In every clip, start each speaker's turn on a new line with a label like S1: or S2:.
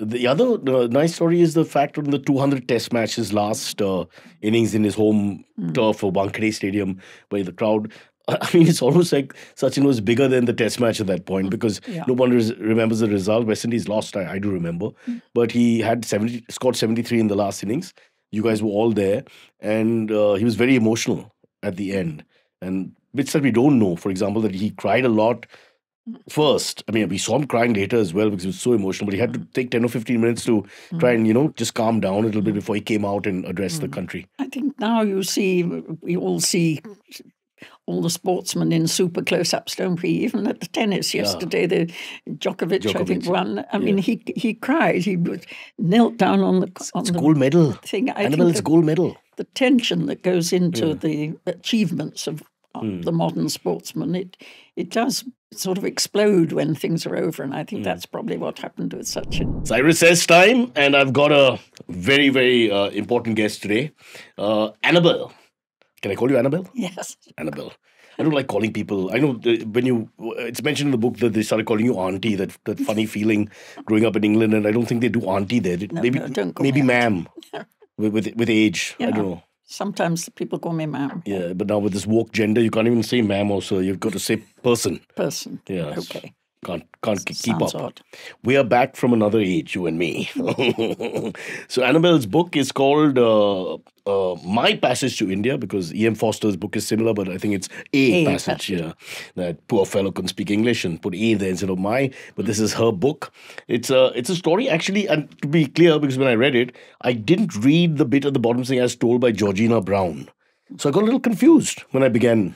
S1: the other nice story is the fact on the 200 Test match, his last innings in his home turf for Wankhede Stadium, where the crowd. I mean, it's almost like Sachin was bigger than the Test match at that point because no one remembers the result. West Indies lost, I do remember, but he had scored 73 in the last innings. You guys were all there, and he was very emotional at the end, and bits that we don't know. For example, that he cried a lot first. I mean, we saw him crying later as well because he was so emotional, but he had to take 10 or 15 minutes to try and, just calm down a little bit before he came out and addressed the country.
S2: I think now we all see all the sportsmen in super close-ups, don't we? Even at the tennis yesterday, the Djokovic, I think, won. I mean, he cried. He knelt down on the
S1: gold medal
S2: thing.
S1: Annabel's gold medal.
S2: The tension that goes into the achievements of the modern sportsman, it does sort of explode when things are over, and I think that's probably what happened with Sachin.
S1: Cyrus says time, and I've got a very, very important guest today, Annabel. Can I call you Annabel?
S2: Yes.
S1: Annabel. I don't like calling people. I know when it's mentioned in the book that they started calling you auntie, that funny feeling growing up in England, and I don't think they do auntie there. Maybe ma'am with age. I don't know.
S2: Sometimes people call me ma'am.
S1: Yeah, but now with this woke gender, you can't even say ma'am also. You've got to say person.
S2: Person.
S1: Yeah.
S2: Okay.
S1: Can't keep up.
S2: Odd.
S1: We are back from another age, you and me. So Annabel's book is called My Passage to India, because E.M. Foster's book is similar, but I think it's A Passage. Yeah, that poor fellow couldn't speak English and put A there instead of my. But this is her book. It's a story actually, and to be clear, because when I read it, I didn't read the bit at the bottom saying as told by Georgina Brown. So I got a little confused when I began,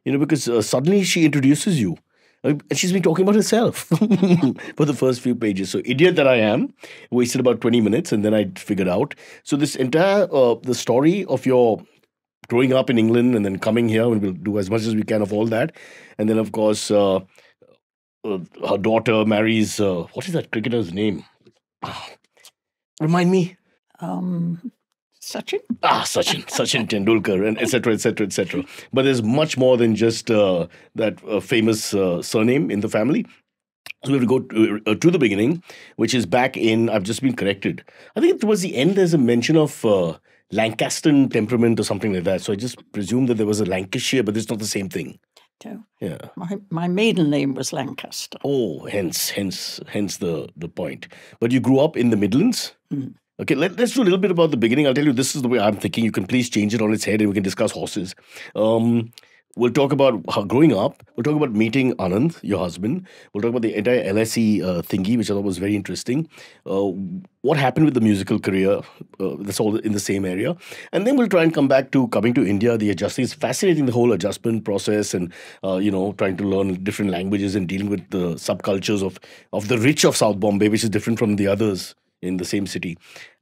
S1: because suddenly she introduces you. And she's been talking about herself for the first few pages. So, idiot that I am, wasted about 20 minutes, and then I figured out. So, this entire, the story of your growing up in England and then coming here, and we'll do as much as we can of all that. And then, of course, her daughter marries, what is that cricketer's name? Remind me.
S2: Sachin?
S1: Sachin Tendulkar, and etc., etc., etc. But there's much more than just that famous surname in the family. So we have to go to the beginning, which is back in, I've just been corrected. I think towards the end there's a mention of Lancastrian temperament or something like that. So I just presume that there was a Lancashire, but it's not the same thing.
S2: No.
S1: Yeah.
S2: My maiden name was Lancaster.
S1: Oh, hence the point. But you grew up in the Midlands? Okay, let's do a little bit about the beginning. I'll tell you, this is the way I'm thinking. You can please change it on its head and we can discuss horses. We'll talk about how growing up. We'll talk about meeting Anand, your husband. We'll talk about the entire LSE thingy, which I thought was very interesting. What happened with the musical career. That's all in the same area. And then we'll try and come back to coming to India, the adjusting. It's fascinating, the whole adjustment process and, trying to learn different languages and dealing with the subcultures of the rich of South Bombay, which is different from the others in the same city.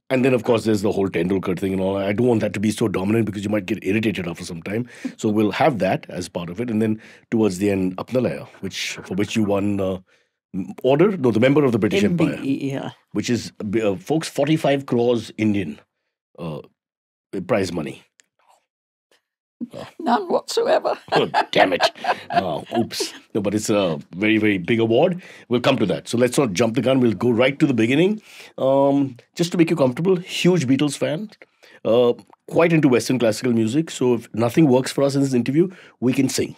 S1: And then, of course, there's the whole Tendulkar thing and all. I don't want that to be so dominant because you might get irritated after some time. So we'll have that as part of it. And then towards the end, Apnalaya, for which you won the member of the British Empire.
S2: Yeah.
S1: Which is, folks, 45 crores Indian prize money.
S2: None whatsoever.
S1: Oh, damn it. Oops. No, but it's a very, very big award. We'll come to that. So let's not jump the gun. We'll go right to the beginning. Just to make you comfortable, huge Beatles fan. Quite into Western classical music. So if nothing works for us in this interview, we can sing.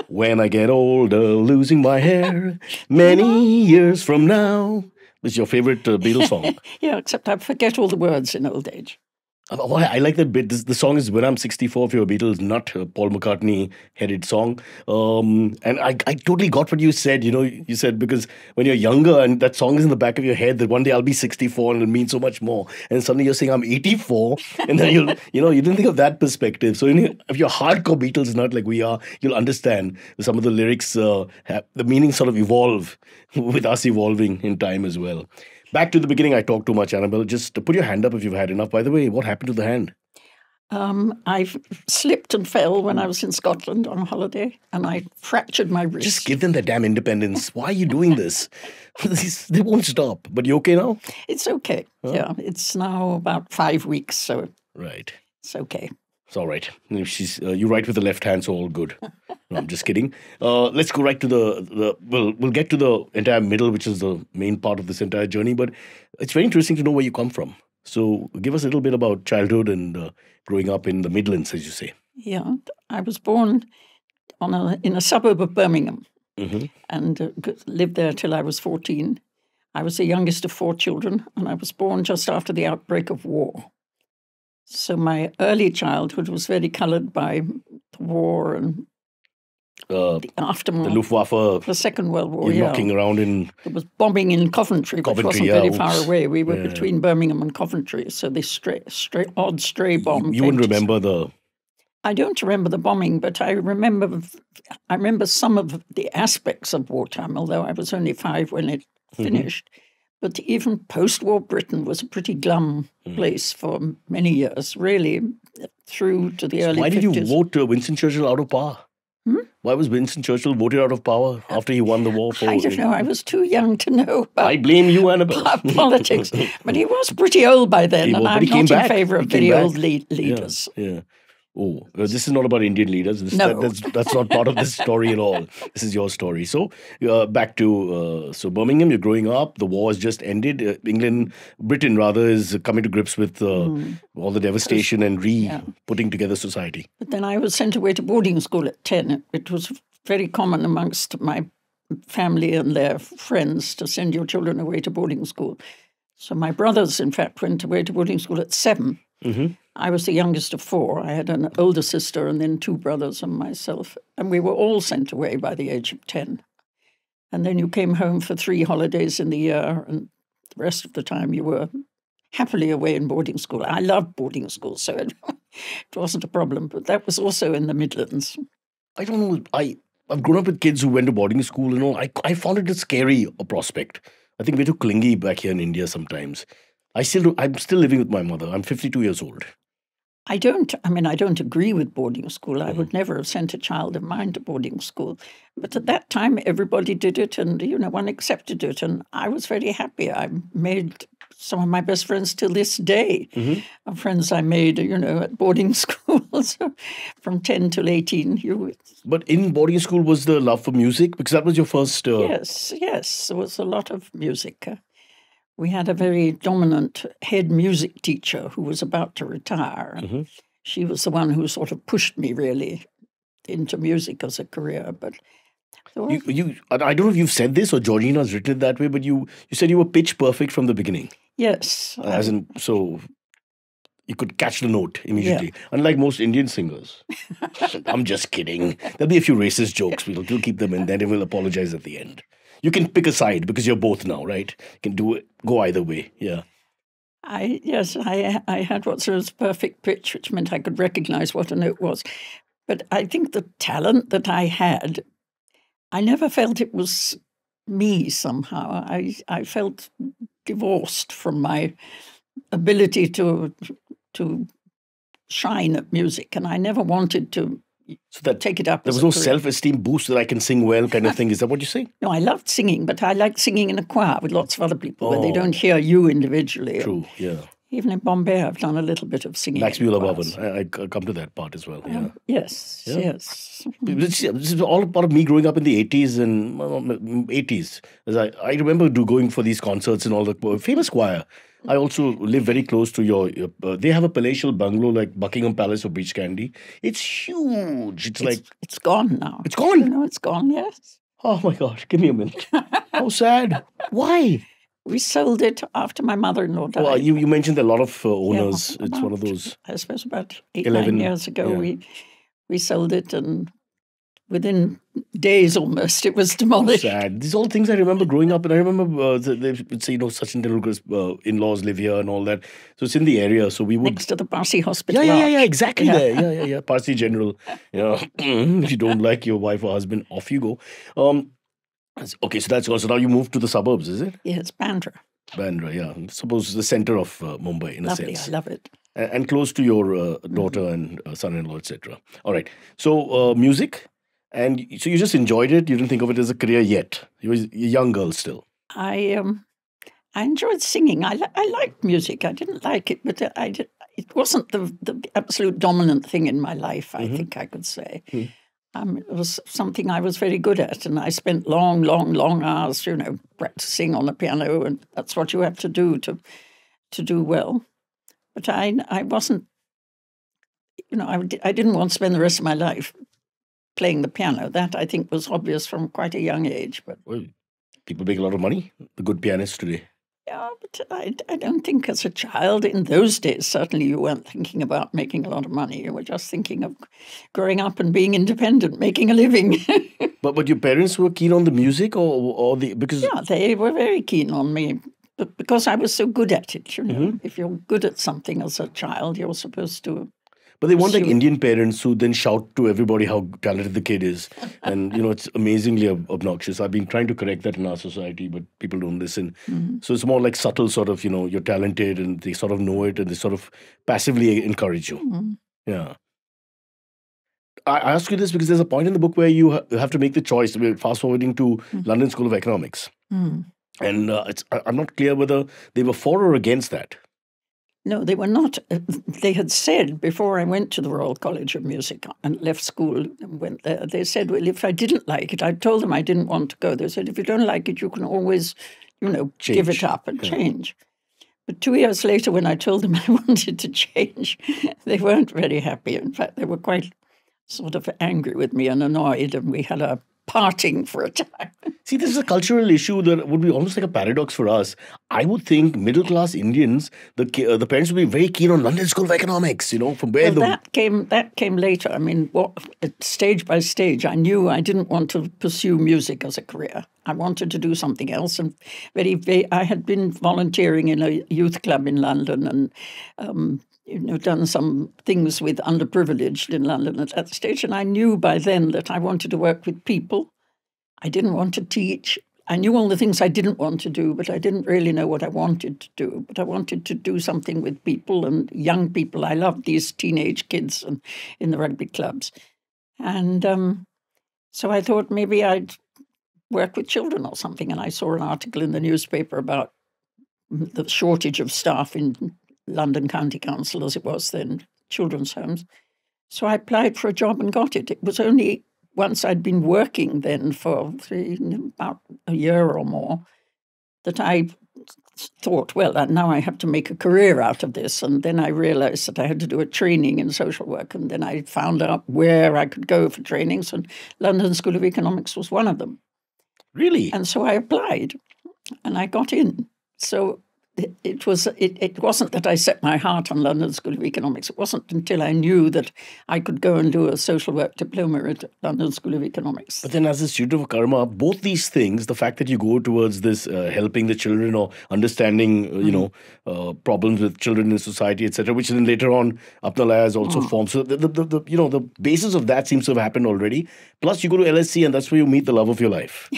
S1: When I get older, losing my hair, many years from now. This is your favorite Beatles song.
S2: Yeah, except I forget all the words in old age.
S1: I like that bit. The song is When I'm 64 for your Beatles, not a Paul McCartney-headed song. And I totally got what you said. You said because when you're younger and that song is in the back of your head that one day I'll be 64 and it'll mean so much more. And suddenly you're saying I'm 84 and then you didn't think of that perspective. So if you're hardcore Beatles, not like we are, you'll understand some of the lyrics, the meanings sort of evolve with us evolving in time as well. Back to the beginning, I talked too much, Annabel. Just put your hand up if you've had enough. By the way, what happened to the hand?
S2: I slipped and fell when I was in Scotland on holiday, and I fractured my wrist.
S1: Just give them their damn independence. Why are you doing this? They won't stop. But you okay now?
S2: It's okay. Huh? Yeah, it's now about 5 weeks, so
S1: right.
S2: It's okay.
S1: It's all right. You write with the left hand, so all good. No, I'm just kidding. Let's go right to we'll get to the entire middle, which is the main part of this entire journey. But it's very interesting to know where you come from. So give us a little bit about childhood and growing up in the Midlands, as you say.
S2: Yeah, I was born in a suburb of Birmingham and lived there till I was 14. I was the youngest of 4 children, and I was born just after the outbreak of war. So my early childhood was very coloured by the war and the aftermath.
S1: The Luftwaffe.
S2: The Second World War,
S1: knocking around in...
S2: There was bombing in Coventry, which wasn't very far away. We were between Birmingham and Coventry, so this odd stray bomb.
S1: You wouldn't remember the...
S2: I don't remember the bombing, but I remember some of the aspects of wartime, although I was only 5 when it finished. But even post-war Britain was a pretty glum place for many years, really, through to the early 50s.
S1: Why did you vote Winston Churchill out of power? Why was Winston Churchill voted out of power after he won the war?
S2: I don't know. I was too young to know about
S1: I blame you, Annabel.
S2: Politics. But he was pretty old by then, and I'm not in favour of very old leaders.
S1: Yeah. Oh, this is not about Indian leaders.
S2: No.
S1: That's not part of this story at all. This is your story. So, back to Birmingham, you're growing up. The war has just ended. Britain rather, is coming to grips with all the devastation and putting together society.
S2: But then I was sent away to boarding school at 10. It was very common amongst my family and their friends to send your children away to boarding school. So my brothers, in fact, went away to boarding school at 7. I was the youngest of 4. I had an older sister and then 2 brothers and myself. And we were all sent away by the age of 10. And then you came home for 3 holidays in the year, and the rest of the time you were happily away in boarding school. I loved boarding school, so it wasn't a problem. But that was also in the Midlands.
S1: I don't know. I've grown up with kids who went to boarding school and all. I found it a scary prospect. I think we're too clingy back here in India sometimes. I'm still living with my mother. I'm 52 years old.
S2: I don't agree with boarding school. I would never have sent a child of mine to boarding school. But at that time, everybody did it and, one accepted it. And I was very happy. I made some of my best friends till this day. Friends I made, at boarding school. So from 10 till 18.
S1: But in boarding school was the love for music? Because that was your first...
S2: Yes. There was a lot of music. We had a very dominant head music teacher who was about to retire. She was the one who sort of pushed me really into music as a career. But
S1: I don't know if you've said this or Georgina's written it that way, but you said you were pitch perfect from the beginning.
S2: Yes.
S1: So you could catch the note immediately, unlike most Indian singers. I'm just kidding. There'll be a few racist jokes. We'll keep them in, then we'll apologize at the end. You can pick a side because you're both now, right? You can go either way, yeah.
S2: I had what's known as perfect pitch, which meant I could recognize what a note was. But I think the talent that I had, I never felt it was me somehow. I felt divorced from my ability to shine at music, and I never wanted to take it up.
S1: There was no self-esteem boost that I can sing well kind of thing. Is that what you're saying?
S2: No, I loved singing, but I liked singing in a choir with lots of other people where they don't hear you individually.
S1: True, yeah.
S2: Even in Bombay, I've done a little bit of singing.
S1: Laxmi Bhavan. I come to that part as well,
S2: Yes.
S1: This is all part of me growing up in the 80s and 80s. I remember going for these concerts and all the famous choir. I also live very close to they have a palatial bungalow like Buckingham Palace or Beach Candy. It's huge.
S2: It's gone now.
S1: It's gone?
S2: It's gone, yes.
S1: Oh my God, give me a minute. How sad. Why?
S2: We sold it after my mother-in-law died.
S1: Well, you mentioned a lot of owners. It's one of those.
S2: I suppose about 9 years ago we sold it, and within days almost it was demolished.
S1: Sad. These are all things I remember growing up, and I remember they would say, Sachin Tendulkar's in-laws live here and all that. So it's in the area. So we would
S2: next to the Parsi hospital.
S1: Yeah, exactly there. Yeah. Parsi General. If you don't like your wife or husband, off you go. Okay, so that's also now you moved to the suburbs, is it?
S2: Yes, Bandra.
S1: Bandra, yeah. I suppose the center of Mumbai in a sense.
S2: Lovely, I love it.
S1: And close to your daughter and son-in-law, etc. All right. So music, and so you just enjoyed it. You didn't think of it as a career yet. You were a young girl still.
S2: I enjoyed singing. I liked music. I didn't like it, but it wasn't the absolute dominant thing in my life, I think I could say. It was something I was very good at, and I spent long, long, long hours, practicing on the piano, and that's what you have to do to do well. But I wasn't, I didn't want to spend the rest of my life playing the piano. That, I think, was obvious from quite a young age. But
S1: well, people make a lot of money, the good pianists today.
S2: Yeah, but I don't think as a child, in those days, certainly you weren't thinking about making a lot of money. You were just thinking of growing up and being independent, making a living.
S1: But your parents were keen on the music because...
S2: Yeah, they were very keen on me. But because I was so good at it, If you're good at something as a child, you're supposed to...
S1: But they want like Indian parents who then shout to everybody how talented the kid is. And, it's amazingly obnoxious. I've been trying to correct that in our society, but people don't listen. So it's more like subtle sort of, you're talented and they sort of know it and they sort of passively encourage you. Yeah. I ask you this because there's a point in the book where you have to make the choice. We're fast forwarding to London School of Economics. And I'm not clear whether they were for or against that.
S2: No, they were not. They had said before I went to the Royal College of Music and left school and went there, they said, well, if I didn't like it, I told them I didn't want to go. They said, if you don't like it, you can always, give it up and change. But 2 years later, when I told them I wanted to change, they weren't very happy. In fact, they were quite sort of angry with me and annoyed, and we had a parting for a time.
S1: See, this is a cultural issue that would be almost like a paradox for us. I would think middle-class Indians, the parents would be very keen on London School of Economics, from where
S2: that came later. I mean, stage by stage, I knew I didn't want to pursue music as a career. I wanted to do something else. And I had been volunteering in a youth club in London and done some things with underprivileged in London at that stage. And I knew by then that I wanted to work with people. I didn't want to teach. I knew all the things I didn't want to do, but I didn't really know what I wanted to do. But I wanted to do something with people and young people. I loved these teenage kids in the rugby clubs. And so I thought maybe I'd work with children or something. And I saw an article in the newspaper about the shortage of staff in London County Council, as it was then, children's homes. So I applied for a job and got it. It was only once I'd been working then for about a year or more that I thought, well, now I have to make a career out of this. And then I realized that I had to do a training in social work. And then I found out where I could go for trainings. And London School of Economics was one of them.
S1: Really?
S2: And so I applied and I got in. So it wasn't that I set my heart on London School of Economics. It wasn't until I knew that I could go and do a social work diploma at London School of Economics.
S1: But then as a student of karma, both these things, the fact that you go towards this helping the children or understanding, problems with children in society, etc., which then later on Apnalaya has also formed. So the basis of that seems to have happened already. Plus you go to LSE and that's where you meet the love of your life.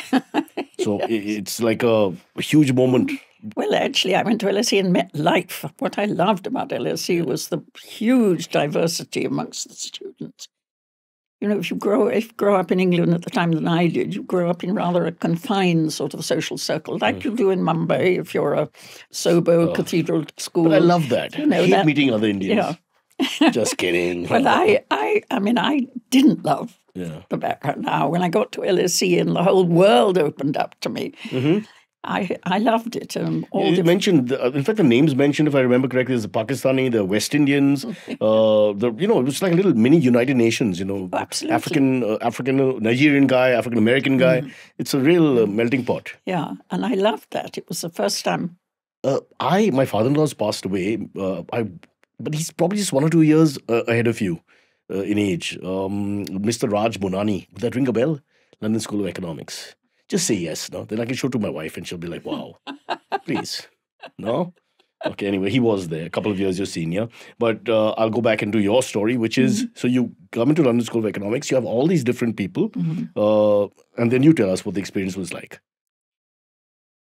S1: So it's like a huge moment.
S2: Well, actually, I went to LSE and met life. What I loved about LSE was the huge diversity amongst the students. If you grow up in England at the time than I did, you grow up in rather a confined sort of social circle, like you do in Mumbai if you're a Sobo cathedral school.
S1: But I love that. I hate meeting other Indians.
S2: Yeah.
S1: Just kidding.
S2: But I didn't love the background. Now, when I got to LSE and the whole world opened up to me, I loved it.
S1: You mentioned, in fact, the names mentioned, if I remember correctly, is the Pakistani, the West Indians. It was like a little mini United Nations.
S2: Absolutely.
S1: African Nigerian guy, African American guy. It's a real melting pot.
S2: Yeah, and I loved that. It was the first time.
S1: My father-in-law's passed away, but he's probably just 1 or 2 years ahead of you in age. Mr. Raj Bonani, would that ring a bell? London School of Economics. Just say yes, no? Then I can show to my wife and she'll be like, wow, please. No? Okay, anyway, he was there, a couple of years your senior. But I'll go back into your story, which is, so you come into London School of Economics, you have all these different people, and then you tell us what the experience was like.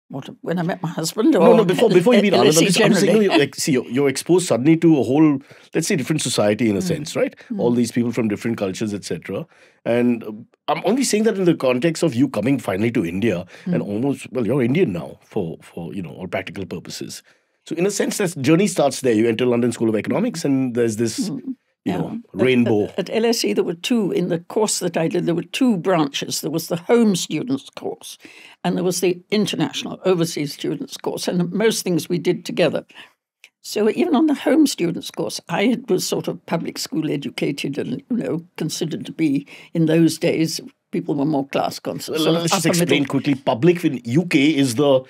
S2: What, when I met my husband? Or
S1: no, before you meet Anand, I'm
S2: saying,
S1: you're exposed suddenly to a whole, let's say, different society in a sense, right? All these people from different cultures, etc. And I'm only saying that in the context of you coming finally to India and almost, well, you're Indian now for all practical purposes. So in a sense, that journey starts there. You enter London School of Economics, and there's this, rainbow.
S2: At LSE, there were two, in the course that I did, there were two branches. There was the home students course, and there was the international overseas students course, and most things we did together. So even on the home students course, I was sort of public school educated and, considered to be, in those days, people were more class conscious.
S1: Well, let's just explain quickly. Public in UK is the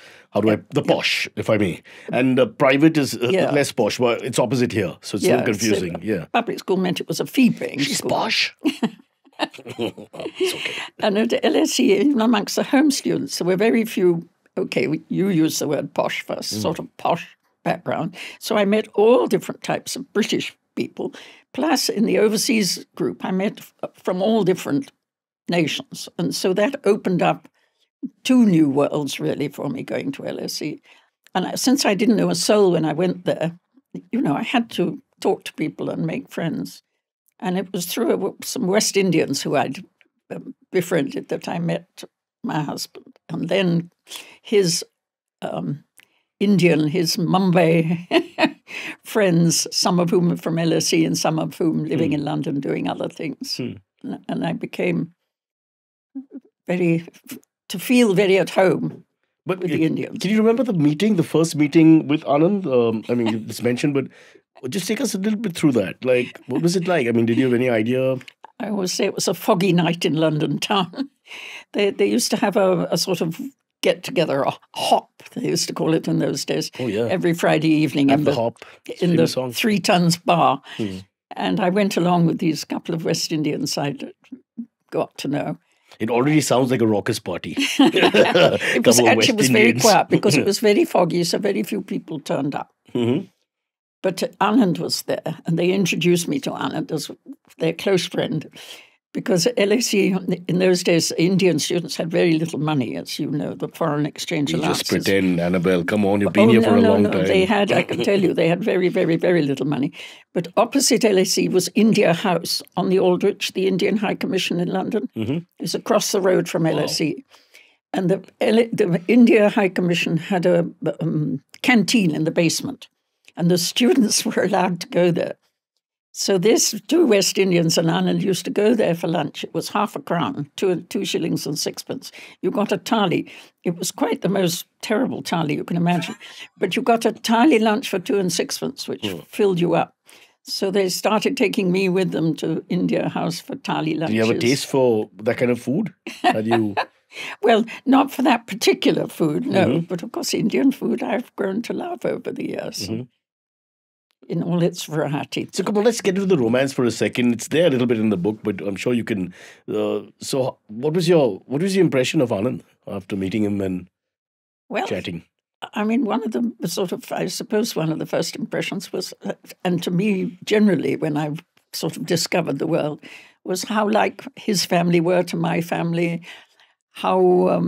S1: posh, if I may. And private is less posh. Well, it's opposite here. So it's a little confusing.
S2: So public school meant it was a fee-paying
S1: She's
S2: school.
S1: posh. It's okay.
S2: And at LSE, even amongst the home students, there were very few, you use the word posh first, sort of posh background. So I met all different types of British people. Plus, in the overseas group, I met from all different nations. And so that opened up two new worlds, really, for me going to LSE. And since I didn't know a soul when I went there, I had to talk to people and make friends. And it was through some West Indians who I'd befriended that I met my husband. And then his his Mumbai friends, some of whom are from LSE and some of whom living in London doing other things. And I became to feel very at home with the Indians.
S1: Can you remember the first meeting with Anand? It's mentioned, but just take us a little bit through that. Like, what was it like? I mean, did you have any idea?
S2: I always say it was a foggy night in London town. They used to have a sort of get-together, a hop, they used to call it in those days, every Friday evening in the 3 Tons bar. And I went along with these couple of West Indians I'd got to know.
S1: It already sounds like a raucous party.
S2: It was very quiet because it was very foggy, so very few people turned up. But Anand was there, and they introduced me to Anand as their close friend. Because at LSE, in those days, Indian students had very little money, as you know, the foreign exchange allowances.
S1: Just pretend, Annabel, come on, you've been here for a long time.
S2: They had, I can tell you, they had very, very, very little money. But opposite LSE was India House on the Aldwych, the Indian High Commission in London. It was across the road from LSE. And the India High Commission had a canteen in the basement, and the students were allowed to go there. So this 2 West Indians and Anand used to go there for lunch. It was half a crown, 2 shillings and 6pence. You got a thali. It was quite the most terrible thali you can imagine. But you got a thali lunch for 2 and 6pence, which filled you up. So they started taking me with them to India House for thali lunches.
S1: Do you have a taste for that kind of food?
S2: Well, not for that particular food, no. But of course, Indian food I've grown to love over the years. In all its variety.
S1: So come on, let's get into the romance for a second. It's there a little bit in the book, but I'm sure you can. So what was your impression of Anand after meeting him and chatting?
S2: I mean, one of the first impressions was, and to me generally, when I sort of discovered the world, was how like his family were to my family, how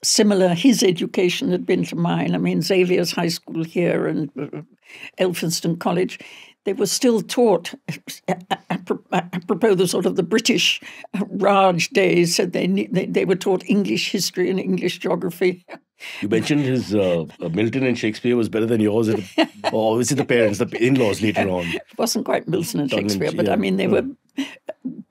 S2: similar his education had been to mine. I mean, Xavier's High School here and Elphinstone College, they were still taught, apropos the sort of the British Raj days, said they were taught English history and English geography.
S1: You mentioned his Milton and Shakespeare was better than yours, or was it the parents, the in-laws later on?
S2: It wasn't quite Milton and Shakespeare, but I mean, they were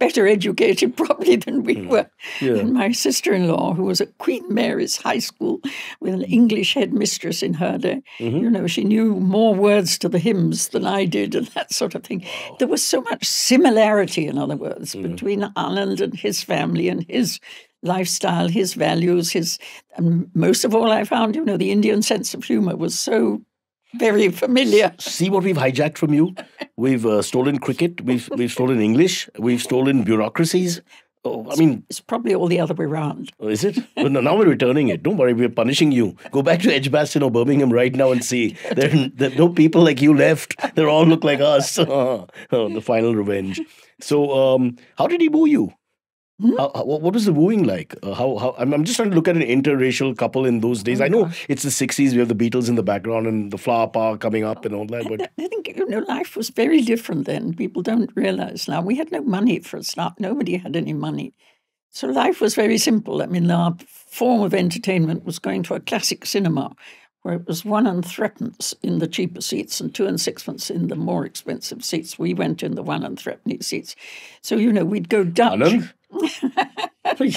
S2: better educated probably than we were. And my sister-in-law, who was at Queen Mary's High School with an English headmistress in her day, she knew more words to the hymns than I did and that sort of thing. There was so much similarity, in other words, between Anand and his family and his lifestyle, his values, and most of all I found, the Indian sense of humor was so very familiar.
S1: See what we've hijacked from you? We've stolen cricket, we've stolen English, we've stolen bureaucracies. Oh, I mean,
S2: it's probably all the other way around.
S1: Is it? Well, now we're returning it. Don't worry, we're punishing you. Go back to Edgbaston or Birmingham right now and see. There are no people like you left. They all look like us. The final revenge. So, how did he woo you? What was the wooing like? I'm just trying to look at an interracial couple in those days. I know it's the 60s. We have the Beatles in the background and the flower power coming up and all that. But
S2: I think, life was very different then. People don't realize now. We had no money for a start. Nobody had any money. So life was very simple. I mean, our form of entertainment was going to a classic cinema where it was 1 and 3pence in the cheaper seats and 2 and 6pence in the more expensive seats. We went in the 1 and 3 seats. So, we'd go Dutch.
S1: Anand? We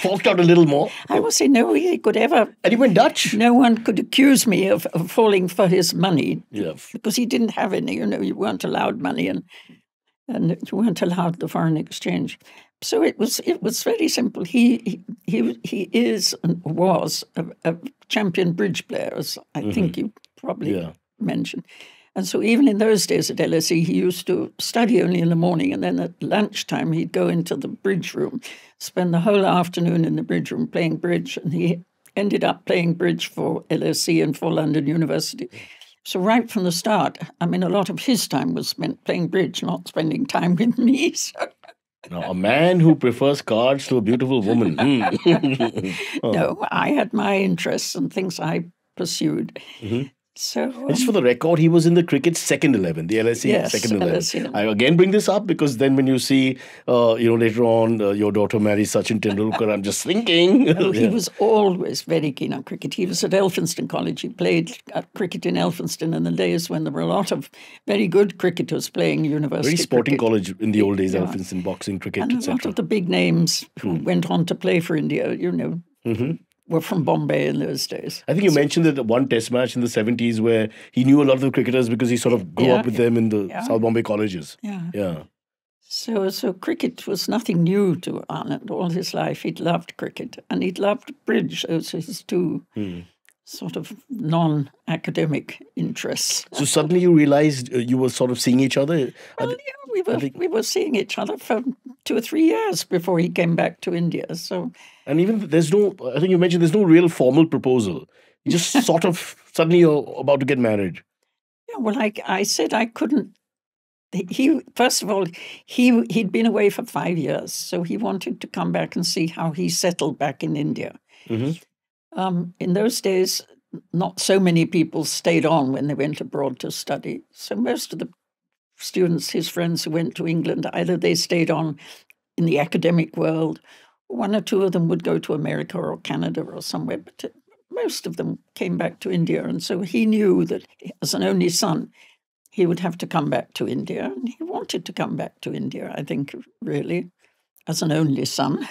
S1: forked out a little more.
S2: I will say no, he could ever.
S1: And you went Dutch?
S2: No one could accuse me of falling for his money.
S1: Yeah.
S2: Because he didn't have any. You weren't allowed money and you weren't allowed the foreign exchange. So it was very simple. He is and was a champion bridge player, as I think you probably mentioned. And so even in those days at LSE, he used to study only in the morning, and then at lunchtime he'd go into the bridge room, spend the whole afternoon in the bridge room playing bridge, and he ended up playing bridge for LSE and for London University. So right from the start, a lot of his time was spent playing bridge, not spending time with me. So.
S1: Now, a man who prefers cards to a beautiful woman.
S2: No, I had my interests and things I pursued. Mm-hmm. So,
S1: just for the record, he was in the cricket's second 11, the LSE second 11. LSE. I again bring this up because then when you see, later on, your daughter marries Sachin Tendulkar, I'm just thinking.
S2: No, he was always very keen on cricket. He was at Elphinstone College. He played cricket in Elphinstone in the days when there were a lot of very good cricketers playing university
S1: Very sporting
S2: cricket.
S1: college in the old days, Elphinstone, boxing, cricket,
S2: and
S1: etc.
S2: a lot of the big names who went on to play for India, were from Bombay in those days.
S1: I think you mentioned that one test match in the 70s where he knew a lot of the cricketers because he sort of grew up with them in the South Bombay colleges. Yeah.
S2: So cricket was nothing new to Anand. All his life he'd loved cricket and he'd loved bridge. Those are his two sort of non-academic interests.
S1: So suddenly you realized you were sort of seeing each other?
S2: Well, we were seeing each other for 2 or 3 years before he came back to India. So,
S1: and even I think you mentioned there's no real formal proposal. You just sort of suddenly you're about to get married.
S2: Yeah, well, I said I couldn't. First of all, he'd been away for 5 years, so he wanted to come back and see how he settled back in India. Mm-hmm. In those days, not so many people stayed on when they went abroad to study. So most of the students, his friends who went to England, either they stayed on in the academic world, or 1 or 2 of them would go to America or Canada or somewhere, but most of them came back to India. And so he knew that as an only son, he would have to come back to India. And he wanted to come back to India, I think, really, as an only son.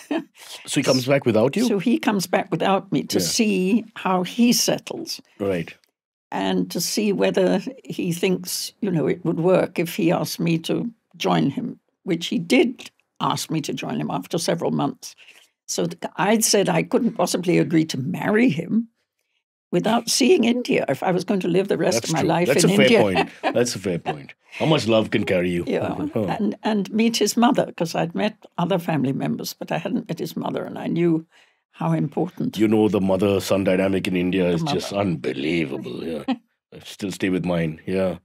S1: So he comes back without you?
S2: So he comes back without me to see how he settles.
S1: Right.
S2: And to see whether he thinks, it would work if he asked me to join him, which he did ask me to join him after several months. So I'd said I couldn't possibly agree to marry him without seeing India if I was going to live the rest of my life in India.
S1: That's a fair point. How much love can carry you?
S2: And meet his mother, because I'd met other family members, but I hadn't met his mother, and I knew how important.
S1: The mother-son dynamic in India is just unbelievable. Yeah. I still stay with mine. Yeah.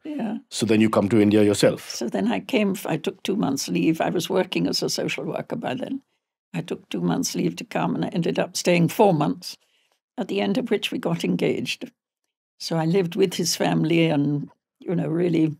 S1: So then you come to India yourself.
S2: So then I took 2 months leave. I was working as a social worker by then. I took 2 months leave to come, and I ended up staying 4 months, at the end of which we got engaged. So I lived with his family and, really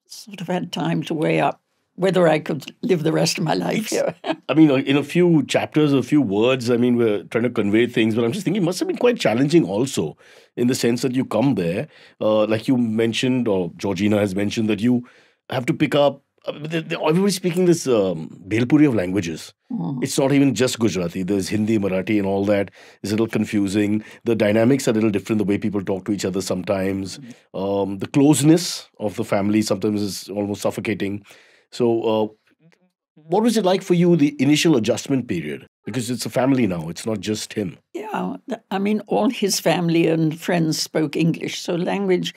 S2: sort of had time to weigh up whether I could live the rest of my life here.
S1: In a few chapters, a few words, we're trying to convey things, but I'm just thinking it must have been quite challenging also, in the sense that you come there, like you mentioned, or Georgina has mentioned, that you have to pick up, everybody's speaking this Bhelpuri of languages. It's not even just Gujarati. There's Hindi, Marathi and all that. It's a little confusing. The dynamics are a little different, the way people talk to each other sometimes. The closeness of the family sometimes is almost suffocating. So what was it like for you, the initial adjustment period? Because it's a family now. It's not just him.
S2: Yeah. All his family and friends spoke English. So language,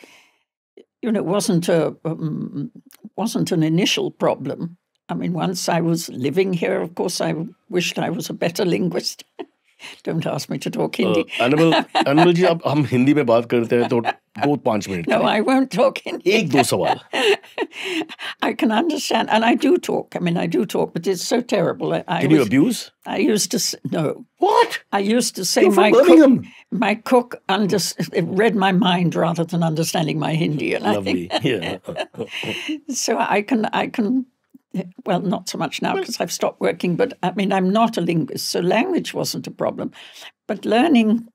S2: wasn't an initial problem. Once I was living here, of course, I wished I was a better linguist. Don't ask me to talk Hindi.
S1: Annabel ji, अब हम हिंदी में बात करते हैं तो 2-5 minute.
S2: No, I won't talk Hindi.
S1: 1-2 सवाल.
S2: I can understand, and I do talk. I do talk, but it's so terrible.
S1: Can you abuse?
S2: I used to no.
S1: What?
S2: I used to say
S1: You're from Birmingham.
S2: My cook read my mind rather than understanding my Hindi. And
S1: Lovely. Yeah.
S2: So I can. Well, not so much now because I've stopped working, but I'm not a linguist, so language wasn't a problem. But learning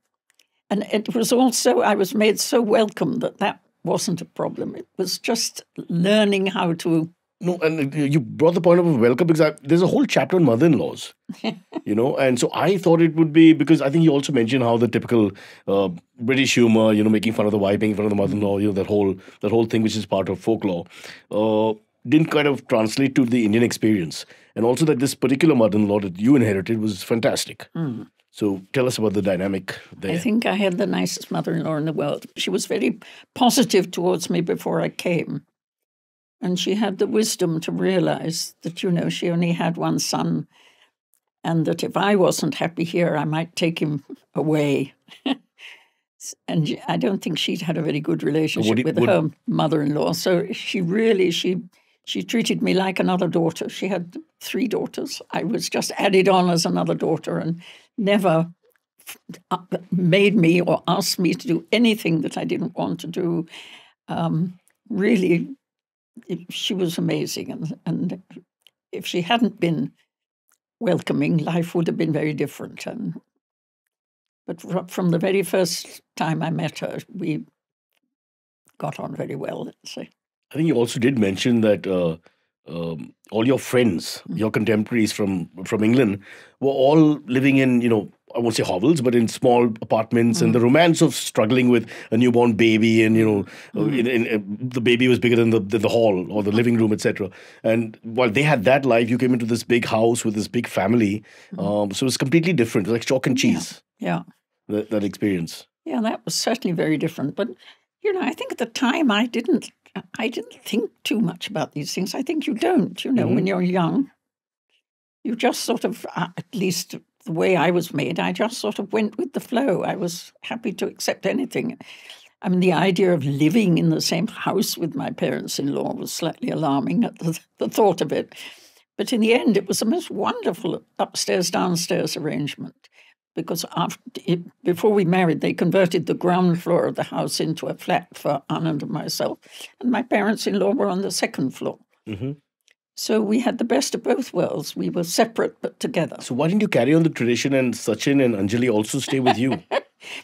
S2: And it was also, I was made so welcome that wasn't a problem. It was just learning how to...
S1: No, and you brought the point of welcome because there's a whole chapter on mother-in-laws, and so I thought it would be, because I think you also mentioned how the typical British humor, making fun of the wife, making fun of the mother-in-law, that whole thing which is part of folklore, didn't kind of translate to the Indian experience. And also that this particular mother-in-law that you inherited was fantastic. So tell us about the dynamic there.
S2: I think I had the nicest mother-in-law in the world. She was very positive towards me before I came. And she had the wisdom to realize that, she only had one son, and that if I wasn't happy here, I might take him away. And I don't think she'd had a very good relationship with her mother-in-law. So she really, she treated me like another daughter. She had 3 daughters. I was just added on as another daughter and never made me or asked me to do anything that I didn't want to do. Really, she was amazing. And if she hadn't been welcoming, life would have been very different. But from the very first time I met her, we got on very well, let's say.
S1: I think you also did mention that all your friends, your contemporaries from England, were all living in, I won't say hovels, but in small apartments, and the romance of struggling with a newborn baby, and the baby was bigger than the hall or the living room, etc. And while they had that life, you came into this big house with this big family, so it was completely different. It was like chalk and cheese.
S2: Yeah.
S1: That experience.
S2: Yeah, that was certainly very different. But I think at the time I didn't think too much about these things. I think you don't. When you're young, you just sort of, at least the way I was made, I just sort of went with the flow. I was happy to accept anything. I mean, the idea of living in the same house with my parents-in-law was slightly alarming at the thought of it. But in the end, it was the most wonderful upstairs-downstairs arrangement, because before we married, they converted the ground floor of the house into a flat for Anand and myself, and my parents-in-law were on the second floor. So we had the best of both worlds. We were separate but together.
S1: So why didn't you carry on the tradition and Sachin and Anjali also stay with you?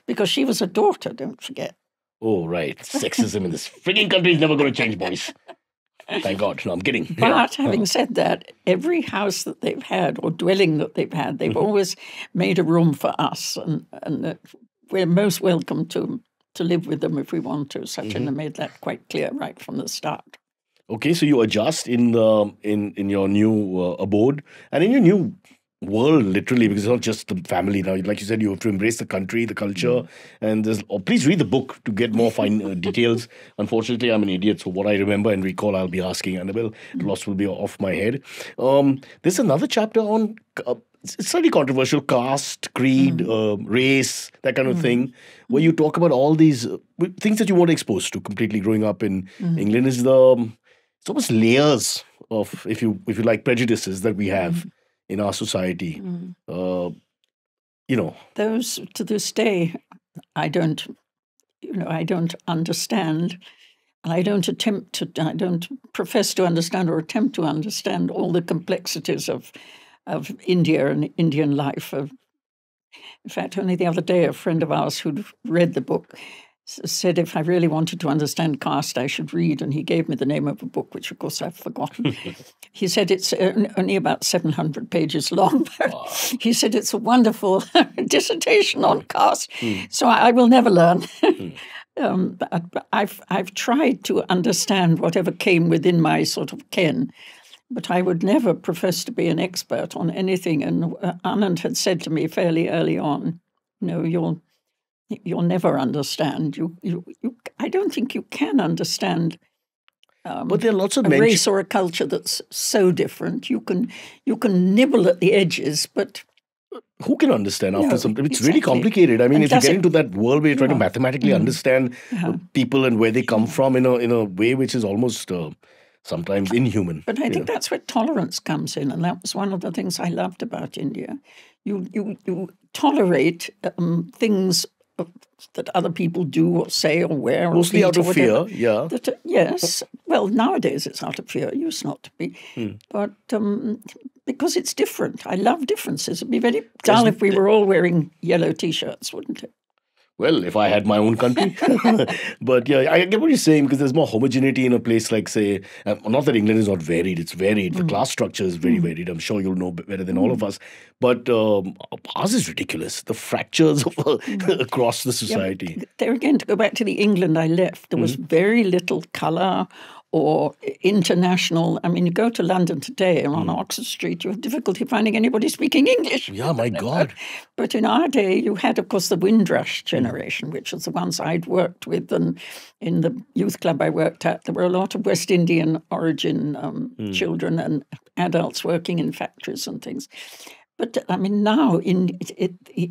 S2: Because she was a daughter, don't forget.
S1: Oh, right. Sexism in this frigging country is never going to change, boys. Thank God. No, I'm kidding.
S2: But having said that, every house that they've had or dwelling that they've had, they've always made a room for us, and we're most welcome to live with them if we want to. Sachin made that quite clear right from the start.
S1: Okay, so you adjust in your new abode and in your new world, literally, because it's not just the family now. Like you said, you have to embrace the country, the culture, and please read the book to get more fine details. Unfortunately, I'm an idiot, so what I remember and recall, I'll be asking Annabel. The loss will be off my head. There's another chapter on, it's slightly controversial, caste, creed, race, that kind of thing, where you talk about all these things that you weren't exposed to completely growing up in England. It's almost layers of, if you like, prejudices that we have in our society.
S2: Those, to this day, I don't understand, and I don't profess to understand or attempt to understand all the complexities of India and Indian life. In fact, only the other day, a friend of ours who'd read the book said if I really wanted to understand caste, I should read, and he gave me the name of a book, which of course I've forgotten. He said it's only about 700 pages long.
S1: Wow.
S2: He said it's a wonderful dissertation on caste, so I will never learn. I've tried to understand whatever came within my sort of ken, but I would never profess to be an expert on anything. And Anand had said to me fairly early on, you'll never understand. I don't think you can understand.
S1: But there are lots of
S2: a race or a culture that's so different. You can nibble at the edges, but
S1: who can understand after some time? It's really complicated. I mean, if you get into that world where you're trying to mathematically understand people and where they come from in a way which is almost sometimes inhuman.
S2: But I think that's where tolerance comes in, and that was one of the things I loved about India. You tolerate things that other people do or say or wear.
S1: Mostly out of fear, yeah.
S2: Yes. Well, nowadays it's out of fear. It used not to be. But because it's different. I love differences. It'd be very dull if we were all wearing yellow T-shirts, wouldn't it?
S1: Well, if I had my own country. But yeah, I get what you're saying because there's more homogeneity in a place like, say, not that England is not varied, it's varied. The class structure is very varied. I'm sure you'll know better than all of us. But ours is ridiculous. The fractures across the society.
S2: Yeah, there again, to go back to the England I left, there was very little colour or international. I mean, you go to London today and on Oxford Street, you have difficulty finding anybody speaking English.
S1: Yeah, my God.
S2: But in our day, you had, of course, the Windrush generation, which was the ones I'd worked with. And in the youth club I worked at, there were a lot of West Indian origin children and adults working in factories and things. But, I mean, now in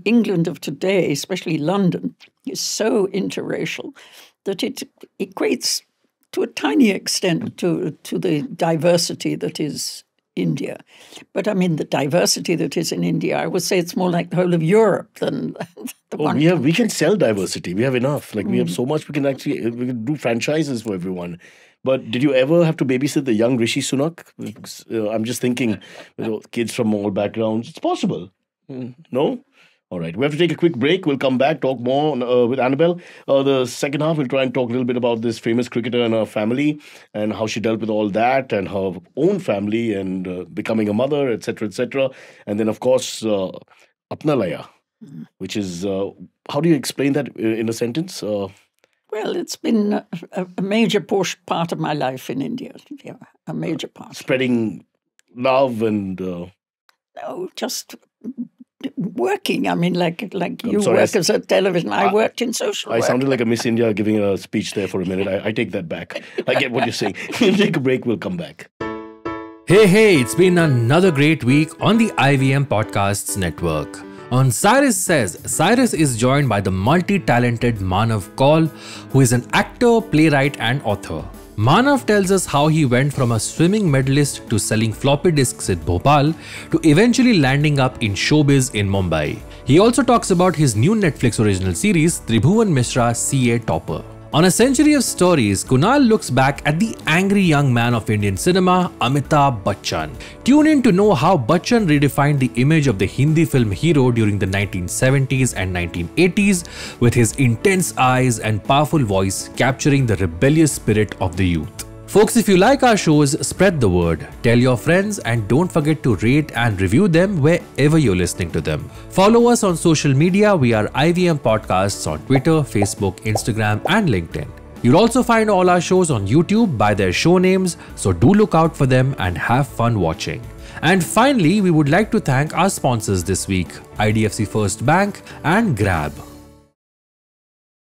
S2: England of today, especially London, is so interracial that it equates to a tiny extent to the diversity that is India. But I mean, the diversity that is in India, I would say it's more like the whole of Europe than the one.
S1: We can sell diversity. We have enough. Like we have so much. We can do franchises for everyone. But did you ever have to babysit the young Rishi Sunak? I'm just thinking, kids from all backgrounds. It's possible. No? All right, we have to take a quick break. We'll come back, talk more with Annabel. The second half, we'll try and talk a little bit about this famous cricketer and her family and how she dealt with all that and her own family and becoming a mother, etc., etc. And then, of course, Apnalaya, which is, how do you explain that in a sentence?
S2: Well, it's been a major part of my life in India. Yeah, a major part.
S1: Spreading love and...
S2: No, just... working. I mean, like you work as a television. I worked in social work.
S1: I sounded like a Miss India giving a speech there for a minute. I take that back. I get what you're saying. We'll take a break. We'll come back.
S3: Hey, it's been another great week on the IVM Podcasts Network. On Cyrus Says, Cyrus is joined by the multi-talented Manav Kaul, who is an actor, playwright and author. Manav tells us how he went from a swimming medalist to selling floppy disks in Bhopal to eventually landing up in showbiz in Mumbai. He also talks about his new Netflix original series, Tribhuvan Mishra CA Topper. On a century of stories, Kunal looks back at the angry young man of Indian cinema, Amitabh Bachchan. Tune in to know how Bachchan redefined the image of the Hindi film hero during the 1970s and 1980s with his intense eyes and powerful voice capturing the rebellious spirit of the youth. Folks, if you like our shows, spread the word, tell your friends and don't forget to rate and review them wherever you're listening to them. Follow us on social media. We are IVM Podcasts on Twitter, Facebook, Instagram and LinkedIn. You'll also find all our shows on YouTube by their show names, so do look out for them and have fun watching. And finally, we would like to thank our sponsors this week, IDFC First Bank and Grab.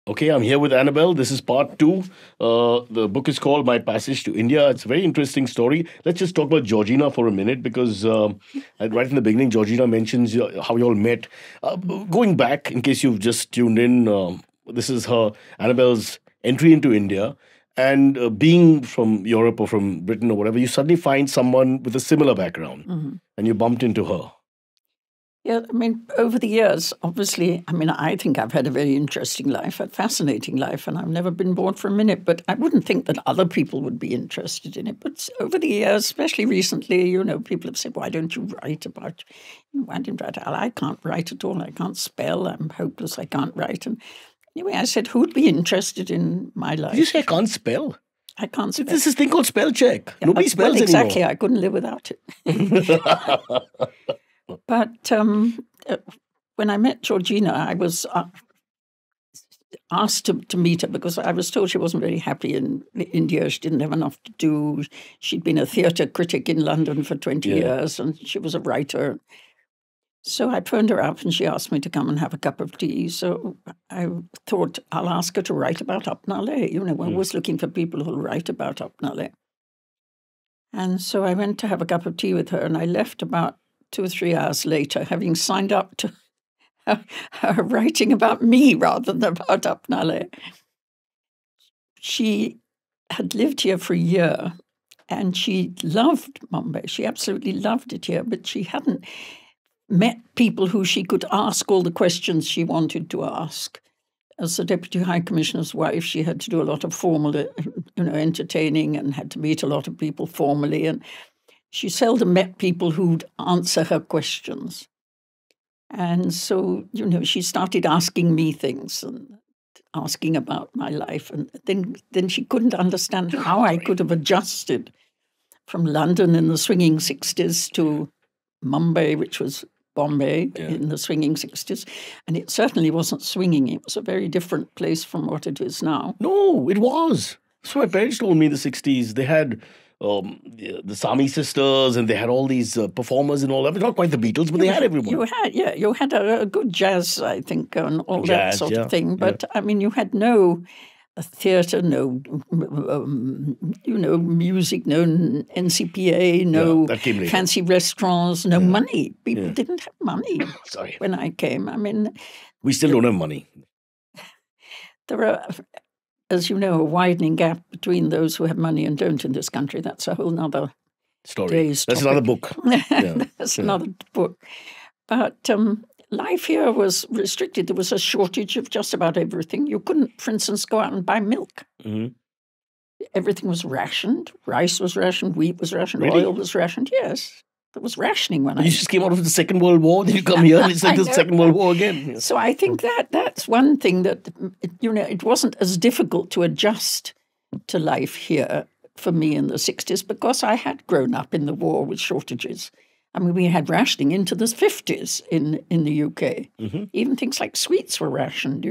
S1: Okay, I'm here with Annabel. This is part 2. The book is called My Passage to India. It's a very interesting story. Let's just talk about Georgina for a minute because right in the beginning, Georgina mentions how you all met. Going back, in case you've just tuned in, this is Annabel's entry into India. And being from Europe or from Britain or whatever, you suddenly find someone with a similar background and you bumped into her.
S2: Yeah, I mean, over the years, obviously, I mean, I think I've had a very interesting life, a fascinating life, and I've never been bored for a minute, but I wouldn't think that other people would be interested in it. But over the years, especially recently, people have said, why don't you write about, why didn't you write? I can't write at all. I can't spell. I'm hopeless. I can't write. And anyway, I said, who'd be interested in my life?
S1: Did you say I can't spell?
S2: I can't spell.
S1: There's this thing called spell check. Yeah, nobody spells anymore.
S2: Exactly. I couldn't live without it. But when I met Georgina, I was asked to meet her because I was told she wasn't very happy in India. She didn't have enough to do. She'd been a theatre critic in London for 20 years and she was a writer. So I phoned her up and she asked me to come and have a cup of tea. So I thought I'll ask her to write about Apnalaya. We're always looking for people who'll write about Apnalaya. And so I went to have a cup of tea with her and I left about 2 or 3 hours later, having signed up to her writing about me rather than about Apnalaya. She had lived here for a year and she loved Mumbai. She absolutely loved it here, but she hadn't met people who she could ask all the questions she wanted to ask. As the Deputy High Commissioner's wife, she had to do a lot of formal, entertaining and had to meet a lot of people formally. And she seldom met people who'd answer her questions. And so, she started asking me things and asking about my life. And then she couldn't understand how I could have adjusted from London in the swinging 60s to Mumbai, which was Bombay in the swinging 60s. And it certainly wasn't swinging. It was a very different place from what it is now.
S1: No, it was. So my parents told me in the 60s, they had the Sami sisters and they had all these performers and all that. Not quite the Beatles, but they had everyone.
S2: You had a good jazz, I think, and all that sort of thing. But, I mean, you had no theatre, no, music, no NCPA, no fancy restaurants, no money. People didn't have money when I came. I mean...
S1: We still don't have money.
S2: There are, as you know, a widening gap between those who have money and don't in this country. That's a whole other
S1: story. That's another book.
S2: That's another book. But life here was restricted. There was a shortage of just about everything. You couldn't, for instance, go out and buy milk. Mm-hmm. Everything was rationed. Rice was rationed, wheat was rationed, oil was rationed. Yes, there was rationing when
S1: You just came out of the Second World War, then you come here and it's like the Second World War again.
S2: So I think that's one thing that, it wasn't as difficult to adjust to life here for me in the 60s because I had grown up in the war with shortages. I mean, we had rationing into the 50s in the UK. Mm-hmm. Even things like sweets were rationed,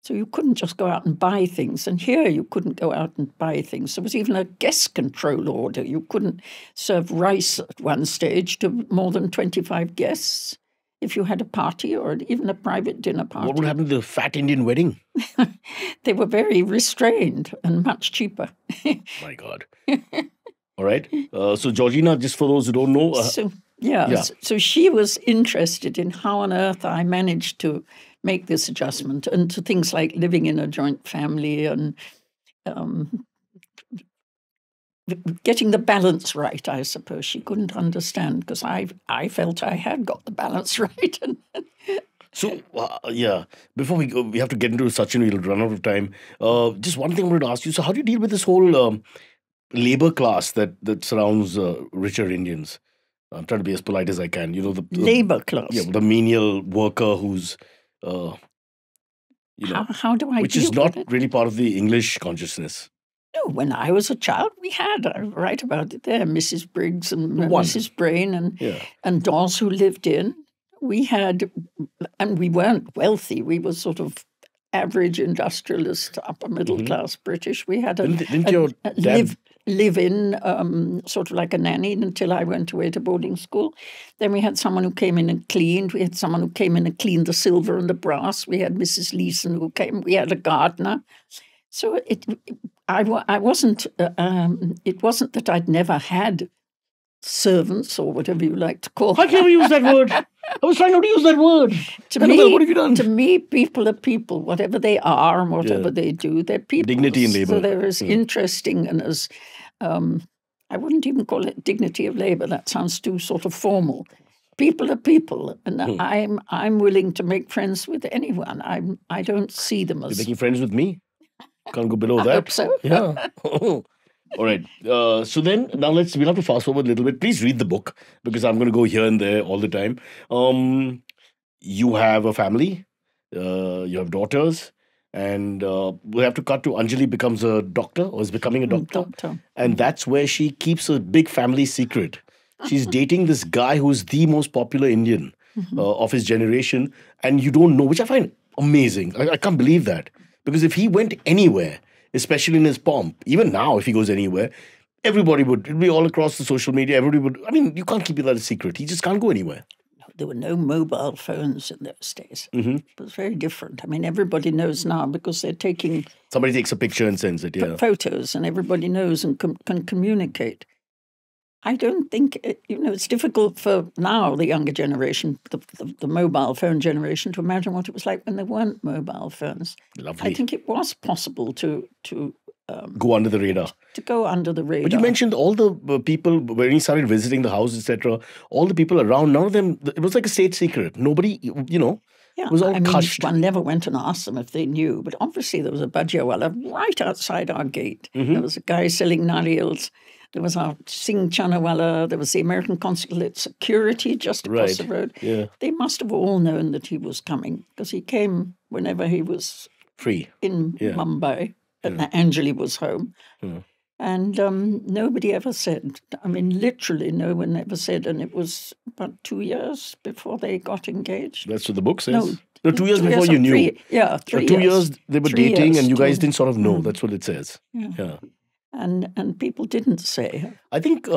S2: So you couldn't just go out and buy things. And here you couldn't go out and buy things. There was even a guest control order. You couldn't serve rice at one stage to more than 25 guests if you had a party or even a private dinner party.
S1: What would happen to the fat Indian wedding?
S2: They were very restrained and much cheaper.
S1: My God. All right. So Georgina, just for those who don't know.
S2: So she was interested in how on earth I managed to make this adjustment and to things like living in a joint family and getting the balance right, I suppose. She couldn't understand because I felt I had got the balance right.
S1: So, before we go, we have to get into Sachin, we'll run out of time. Just one thing I wanted to ask you. So how do you deal with this whole labor class that surrounds richer Indians? I'm trying to be as polite as I can. The
S2: labor class?
S1: Yeah, the menial worker who's,
S2: how do I
S1: which
S2: deal
S1: is not
S2: with it?
S1: really part of the English consciousness.
S2: No, when I was a child, we had, I write about it there, Mrs. Briggs and Mrs. Brain and dolls who lived in. We had, and we weren't wealthy. We were sort of average industrialist, upper middle class British. We had live-in, sort of like a nanny until I went away to boarding school. Then we had someone who came in and cleaned. We had someone who came in and cleaned the silver and the brass. We had Mrs. Leeson who came. We had a gardener. So it wasn't that I'd never had servants or whatever you like to call them.
S1: I can't use that word. I was trying not to use that word. What have you done?
S2: To me, people are people. Whatever they are and whatever they do, they're people.
S1: Dignity in labor.
S2: So they're as interesting and as, I wouldn't even call it dignity of labor. That sounds too sort of formal. People are people. And I'm willing to make friends with anyone. I don't see them as...
S1: You're making friends with me? Can't go below that.
S2: I hope so.
S1: Yeah. All right. So then, now we'll have to fast forward a little bit. Please read the book because I'm going to go here and there all the time. You have a family. You have daughters. And we have to cut to Anjali becomes a doctor or is becoming a doctor. And that's where she keeps a big family secret. She's dating this guy who's the most popular Indian of his generation. And you don't know, which I find amazing. I can't believe that. Because if he went anywhere, especially in his pomp, even now if he goes anywhere, everybody would, it'd be all across the social media, everybody would, I mean, you can't keep that a secret. He just can't go anywhere.
S2: There were no mobile phones in those days. Mm-hmm. It was very different. I mean, everybody knows now because they're taking...
S1: Somebody takes a picture and sends it,
S2: photos, and everybody knows and can communicate. I don't think, it's difficult for now, the younger generation, the mobile phone generation, to imagine what it was like when there weren't mobile phones.
S1: Lovely.
S2: I think it was possible to
S1: go under the radar.
S2: To go under the radar.
S1: But you mentioned all the people, when you started visiting the house, etc., all the people around, none of them, it was like a state secret. Nobody, it was all hushed.
S2: One never went and asked them if they knew, but obviously there was a bhajiawala right outside our gate. Mm-hmm. There was a guy selling nariyals There was our Singh Chanawala, there was the American consulate security just across the road.
S1: Yeah.
S2: They must have all known that he was coming because he came whenever he was
S1: free
S2: in Mumbai. Anjali was home. And nobody ever said, I mean, literally no one ever said, and it was about 2 years before they got engaged.
S1: That's what the book says? No, 2 years before you knew.
S2: 3 years.
S1: 2 years they were dating and you guys didn't sort of know. That's what it says.
S2: Yeah. And people didn't say.
S1: I think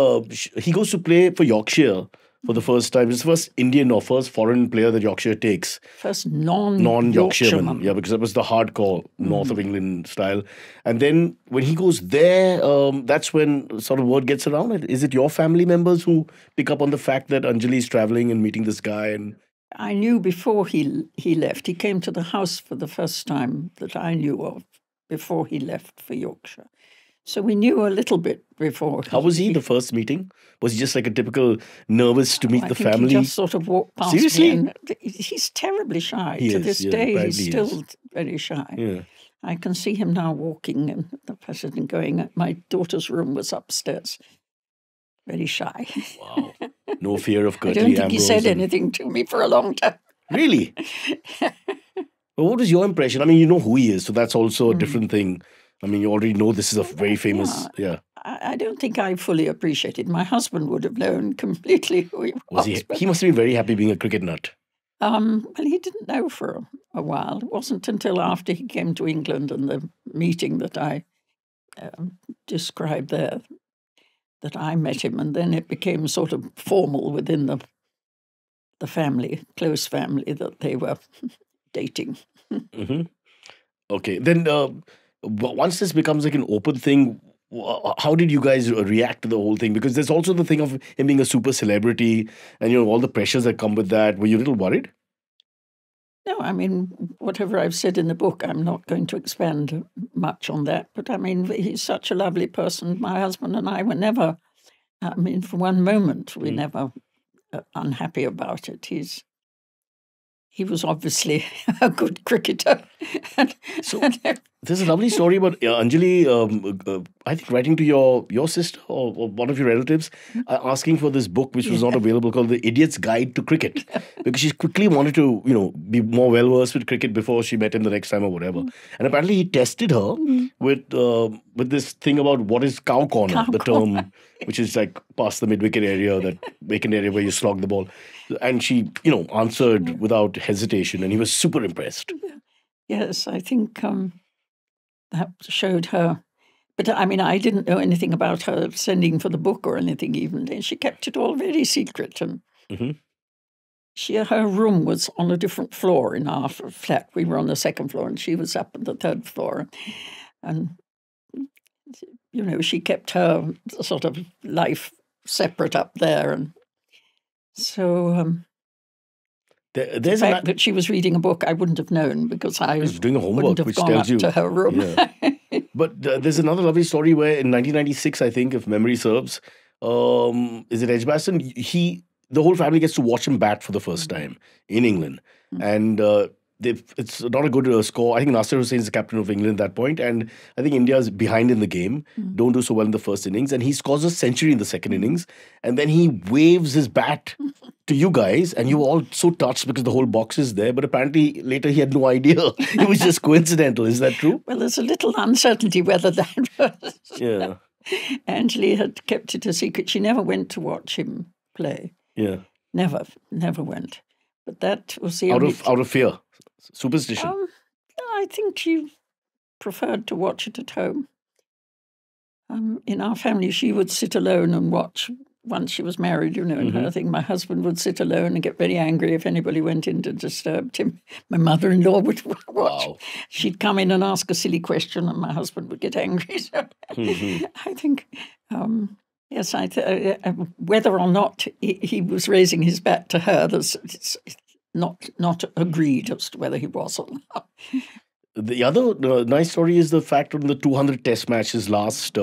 S1: he goes to play for Yorkshire for the first time. It's the first Indian or first foreign player that Yorkshire takes.
S2: First non-Yorkshireman.
S1: Yeah, because that was the hardcore north of England style. And then when he goes there, that's when sort of word gets around. Is it your family members who pick up on the fact that Anjali is traveling and meeting this guy? And
S2: I knew before he left. He came to the house for the first time that I knew of before he left for Yorkshire. So we knew a little bit before.
S1: How was he the first meeting? Was he just like a typical nervous to meet the family?
S2: He just sort of walked past
S1: Seriously?
S2: me. And he's terribly shy. To this day, he's still very shy.
S1: Yeah.
S2: I can see him now walking and the president going, my daughter's room was upstairs. Very shy.
S1: Wow. No fear of Curtly
S2: I don't think
S1: Ambrose
S2: he said anything to me for a long time.
S1: Really? Well, what is your impression? I mean, you know who he is, so that's also a different thing. I mean, you already know this is a very famous...
S2: I don't think I fully appreciated. My husband would have known completely who he was.
S1: He must have been very happy being a cricket nut.
S2: Well, he didn't know for a while. It wasn't until after he came to England and the meeting that I described there that I met him, and then it became sort of formal within the family, close family, that they were dating.
S1: Okay, then once this becomes like an open thing, how did you guys react to the whole thing? Because there's also the thing of him being a super celebrity and, you know, all the pressures that come with that. Were you a little worried?
S2: No, I mean, whatever I've said in the book, I'm not going to expand much on that. But I mean, he's such a lovely person. My husband and I were never, I mean, for one moment, we never unhappy about it. He was obviously a good cricketer.
S1: So there's a lovely story about Anjali, I think, writing to your sister or one of your relatives, asking for this book which was not available, called The Idiot's Guide to Cricket, because she quickly wanted to, you know, be more well-versed with cricket before she met him the next time or whatever. And apparently he tested her with this thing about what is cow corner, the term, which is like past the mid-wicket area, that vacant area where you slog the ball. And she, you know, answered without hesitation, and he was super impressed.
S2: Yes, I think that showed her. But I mean, I didn't know anything about her sending for the book or anything even. And she kept it all very secret. And her room was on a different floor in our flat. We were on the second floor and she was up on the third floor. And, you know, she kept her sort of life separate up there. And so... the fact that she was reading a book, I wouldn't have known because I was
S1: doing the homework,
S2: which tells you to her room.
S1: Yeah. But there's another lovely story where in 1996, I think, if memory serves, is it Edgbaston? The whole family gets to watch him bat for the first time in England, and it's not a good score. I think Nasir Hussain is the captain of England at that point, and I think India is behind in the game, don't do so well in the first innings, and he scores a century in the second innings, and then he waves his bat to you guys, and you were all so touched because the whole box is there, but apparently later he had no idea. It was just coincidental. Is that true?
S2: Well, there's a little uncertainty whether that was.
S1: Yeah.
S2: Anjali had kept it a secret. She never went to watch him play.
S1: Yeah.
S2: Never went. But that was the
S1: out of fear, superstition.
S2: I think she preferred to watch it at home. In our family, she would sit alone and watch. Once she was married, you know, and her thing, my husband would sit alone and get very angry if anybody went in to disturb him. My mother-in-law would watch. Wow. She'd come in and ask a silly question and my husband would get angry. So I think, yes, whether or not he was raising his bat to her, it's not agreed as to whether he was or not.
S1: The other nice story is the fact on the 200 test match, his last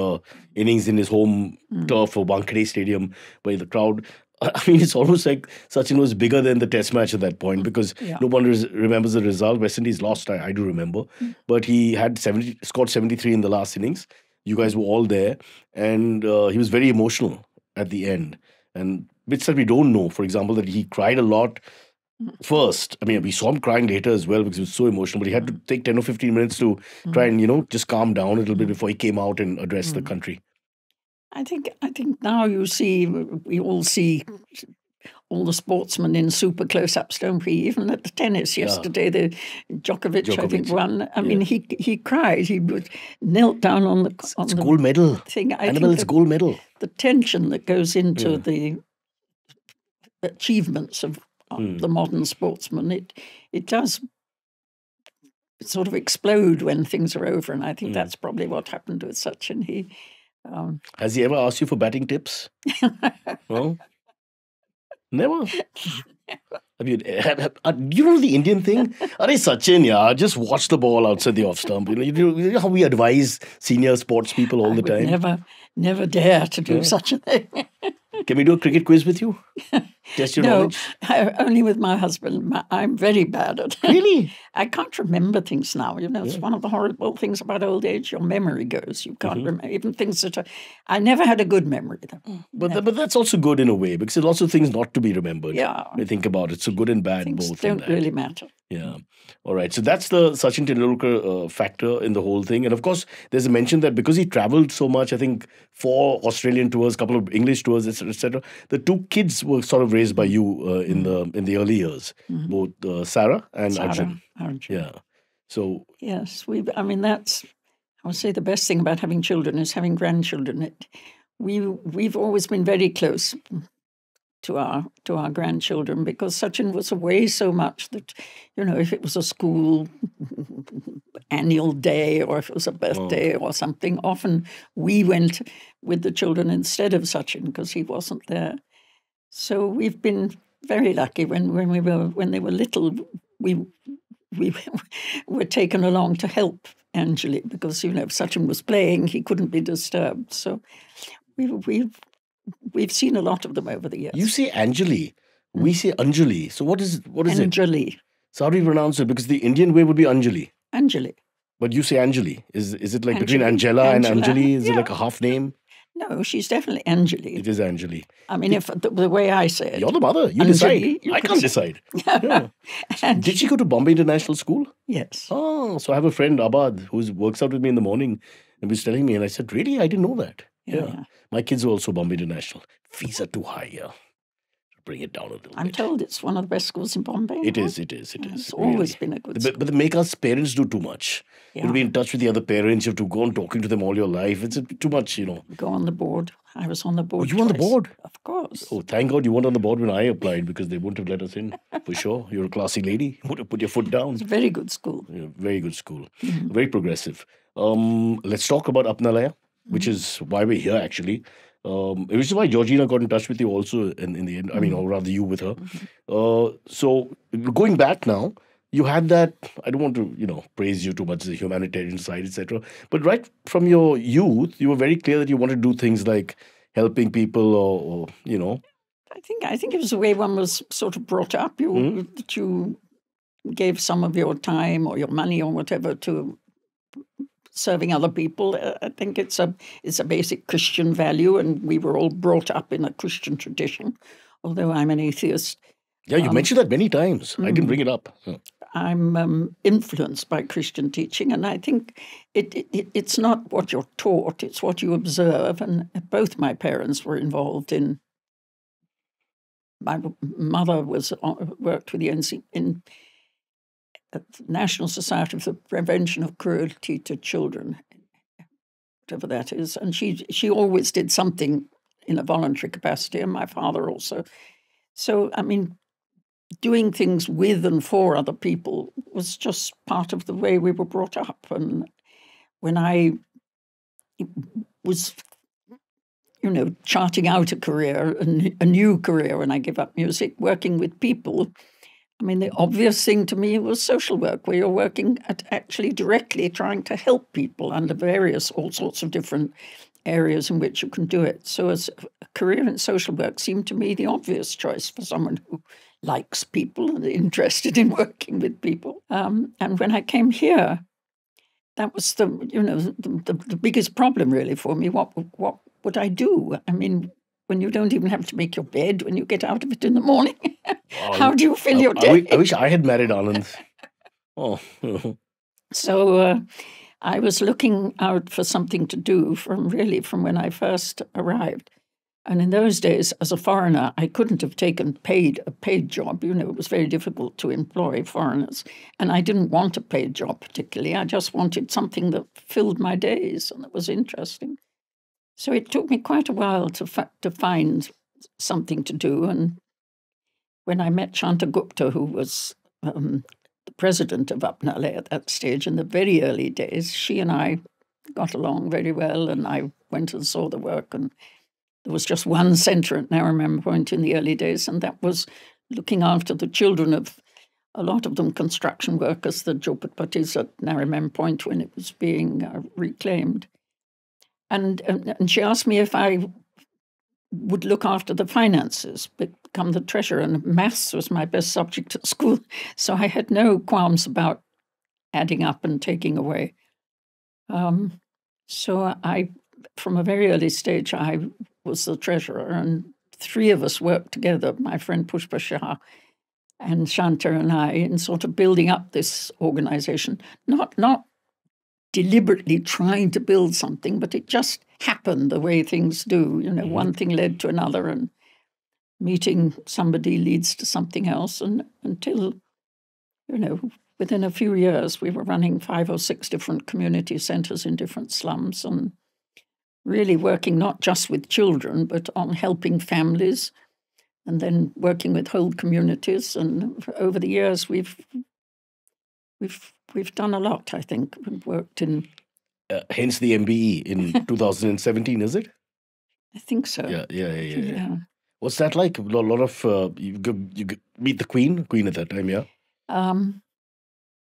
S1: innings in his home turf for Wankhede Stadium, where the crowd, I mean, it's almost like Sachin was bigger than the test match at that point because no one remembers the result. West Indies lost, I do remember. But he had scored 73 in the last innings. You guys were all there, and he was very emotional at the end. And bits that we don't know, for example, that he cried a lot first. I mean, we saw him crying later as well because he was so emotional, but he had to take 10 or 15 minutes to try and, just calm down a little bit before he came out and addressed the country.
S2: I think now we all see all the sportsmen in super close-ups, don't we? Even at the tennis yesterday, the Djokovic, I think, won. I mean, he cried. He knelt down on the
S1: gold medal
S2: thing.
S1: Annabel, it's gold medal.
S2: The tension that goes into the achievements of the modern sportsman, it does sort of explode when things are over, and I think that's probably what happened with Sachin.
S1: Has he ever asked you for batting tips? No? Never? Have you, do you know the Indian thing? Arey Sachin, just watch the ball outside the off stump. You know how we advise senior sports people all the time?
S2: Never dare to do such a thing.
S1: Can we do a cricket quiz with you? Test your knowledge?
S2: Only with my husband. I'm very bad at it.
S1: Really?
S2: I can't remember things now. It's one of the horrible things about old age. Your memory goes. You can't remember even things that are... I never had a good memory, though.
S1: But that's also good in a way, because there's lots of things not to be remembered.
S2: Yeah.
S1: When you think about it. So good and bad
S2: Things
S1: both.
S2: don't really matter.
S1: Yeah. All right. So that's the Sachin Tendulkar factor in the whole thing. And of course, there's a mention that because he traveled so much, I think 4 Australian tours, a couple of English tours, etc., the 2 kids were sort of raised by you in the early years, both Sarah and Arjun. Yeah. So
S2: yes, that's, I would say, the best thing about having children is having grandchildren. We've always been very close to our grandchildren, because Sachin was away so much that, if it was a school annual day or if it was a birthday or something, often we went with the children instead of Sachin because he wasn't there. So we've been very lucky. When they were little, we were taken along to help Anjali because if Sachin was playing, he couldn't be disturbed. So we've seen a lot of them over the years.
S1: You say Anjali, we say Anjali. So what is it?
S2: Anjali.
S1: So how do you pronounce it? Because the Indian way would be Anjali.
S2: Anjali.
S1: But you say Anjali. Is it like between Angela and Anjali? Is it like a half name?
S2: No, she's definitely Anjali.
S1: It is Anjali.
S2: I mean, if the way I say it.
S1: You're the mother. You
S2: Anjali,
S1: decide. I can't decide. Yeah. Did she go to Bombay International School?
S2: Yes.
S1: Oh, so I have a friend, Abad, who works out with me in the morning and was telling me, and I said, really? I didn't know that. Yeah. My kids were also Bombay International. Fees are too high here. Bring it down a little bit.
S2: I'm told it's one of the best schools in Bombay.
S1: It is.
S2: It's always been a good school.
S1: But they make us parents do too much.
S2: Yeah.
S1: You'll be in touch with the other parents. You have to go on talking to them all your life. It's too much,
S2: Go on the board. I was on the board.
S1: Oh, you on the board?
S2: Of course.
S1: Oh, thank God you weren't on the board when I applied, because they wouldn't have let us in. For sure. You're a classy lady. You would have put your foot down.
S2: It's a very good school.
S1: Yeah, very good school. Very progressive. Let's talk about Apnalaya, which is why we're here, actually. Which is why Georgina got in touch with you also in the end. I mean, or rather you with her. So going back now, you had that, I don't want to, praise you too much, the humanitarian side, etc. But right from your youth, you were very clear that you wanted to do things like helping people or.
S2: I think it was the way one was sort of brought up. That you gave some of your time or your money or whatever to serving other people. I think it's a basic Christian value, and we were all brought up in a Christian tradition, although I'm an atheist.
S1: Yeah, you mentioned that many times. I didn't bring it up. Yeah.
S2: I'm influenced by Christian teaching, and I think it's not what you're taught, it's what you observe. And both my parents were involved in... My mother worked with the National Society for the Prevention of Cruelty to Children, whatever that is. And she always did something in a voluntary capacity, and my father also. So, I mean, doing things with and for other people was just part of the way we were brought up. And when I was, charting out a career, a new career when I gave up music, working with people, I mean, the obvious thing to me was social work, where you're working at actually directly trying to help people under all sorts of different areas in which you can do it. So as a career in social work seemed to me the obvious choice for someone who likes people and interested in working with people. And when I came here, that was the biggest problem really for me. What would I do? I mean, when you don't even have to make your bed when you get out of it in the morning, how do you fill your day?
S1: I wish I had married Anand. Oh.
S2: So I was looking out for something to do from when I first arrived. And in those days, as a foreigner, I couldn't have taken a paid job. It was very difficult to employ foreigners. And I didn't want a paid job particularly. I just wanted something that filled my days and that was interesting. So it took me quite a while to find something to do. And when I met Shanta Gupta, who was the president of Apnalaya at that stage in the very early days, she and I got along very well, and I went and saw the work. And there was just one centre at Narrowman Point in the early days, and that was looking after the children of a lot of them construction workers, the Jopatpatis at Narrowman Point when it was being reclaimed. And she asked me if I would look after the finances, become the treasurer, and maths was my best subject at school. So I had no qualms about adding up and taking away. So from a very early stage, I was the treasurer, and three of us worked together, my friend Pushpa Shah and Shanta and I, in sort of building up this organization, not deliberately trying to build something, but it just happened the way things do. One thing led to another, and meeting somebody leads to something else. And until, within a few years, we were running 5 or 6 different community centres in different slums, and really working not just with children, but on helping families, and then working with whole communities. And over the years, we've done a lot, I think. We've worked in...
S1: hence the MBE in 2017, is it?
S2: I think so.
S1: Yeah. What's that like? A lot of... you meet the Queen at that time, yeah?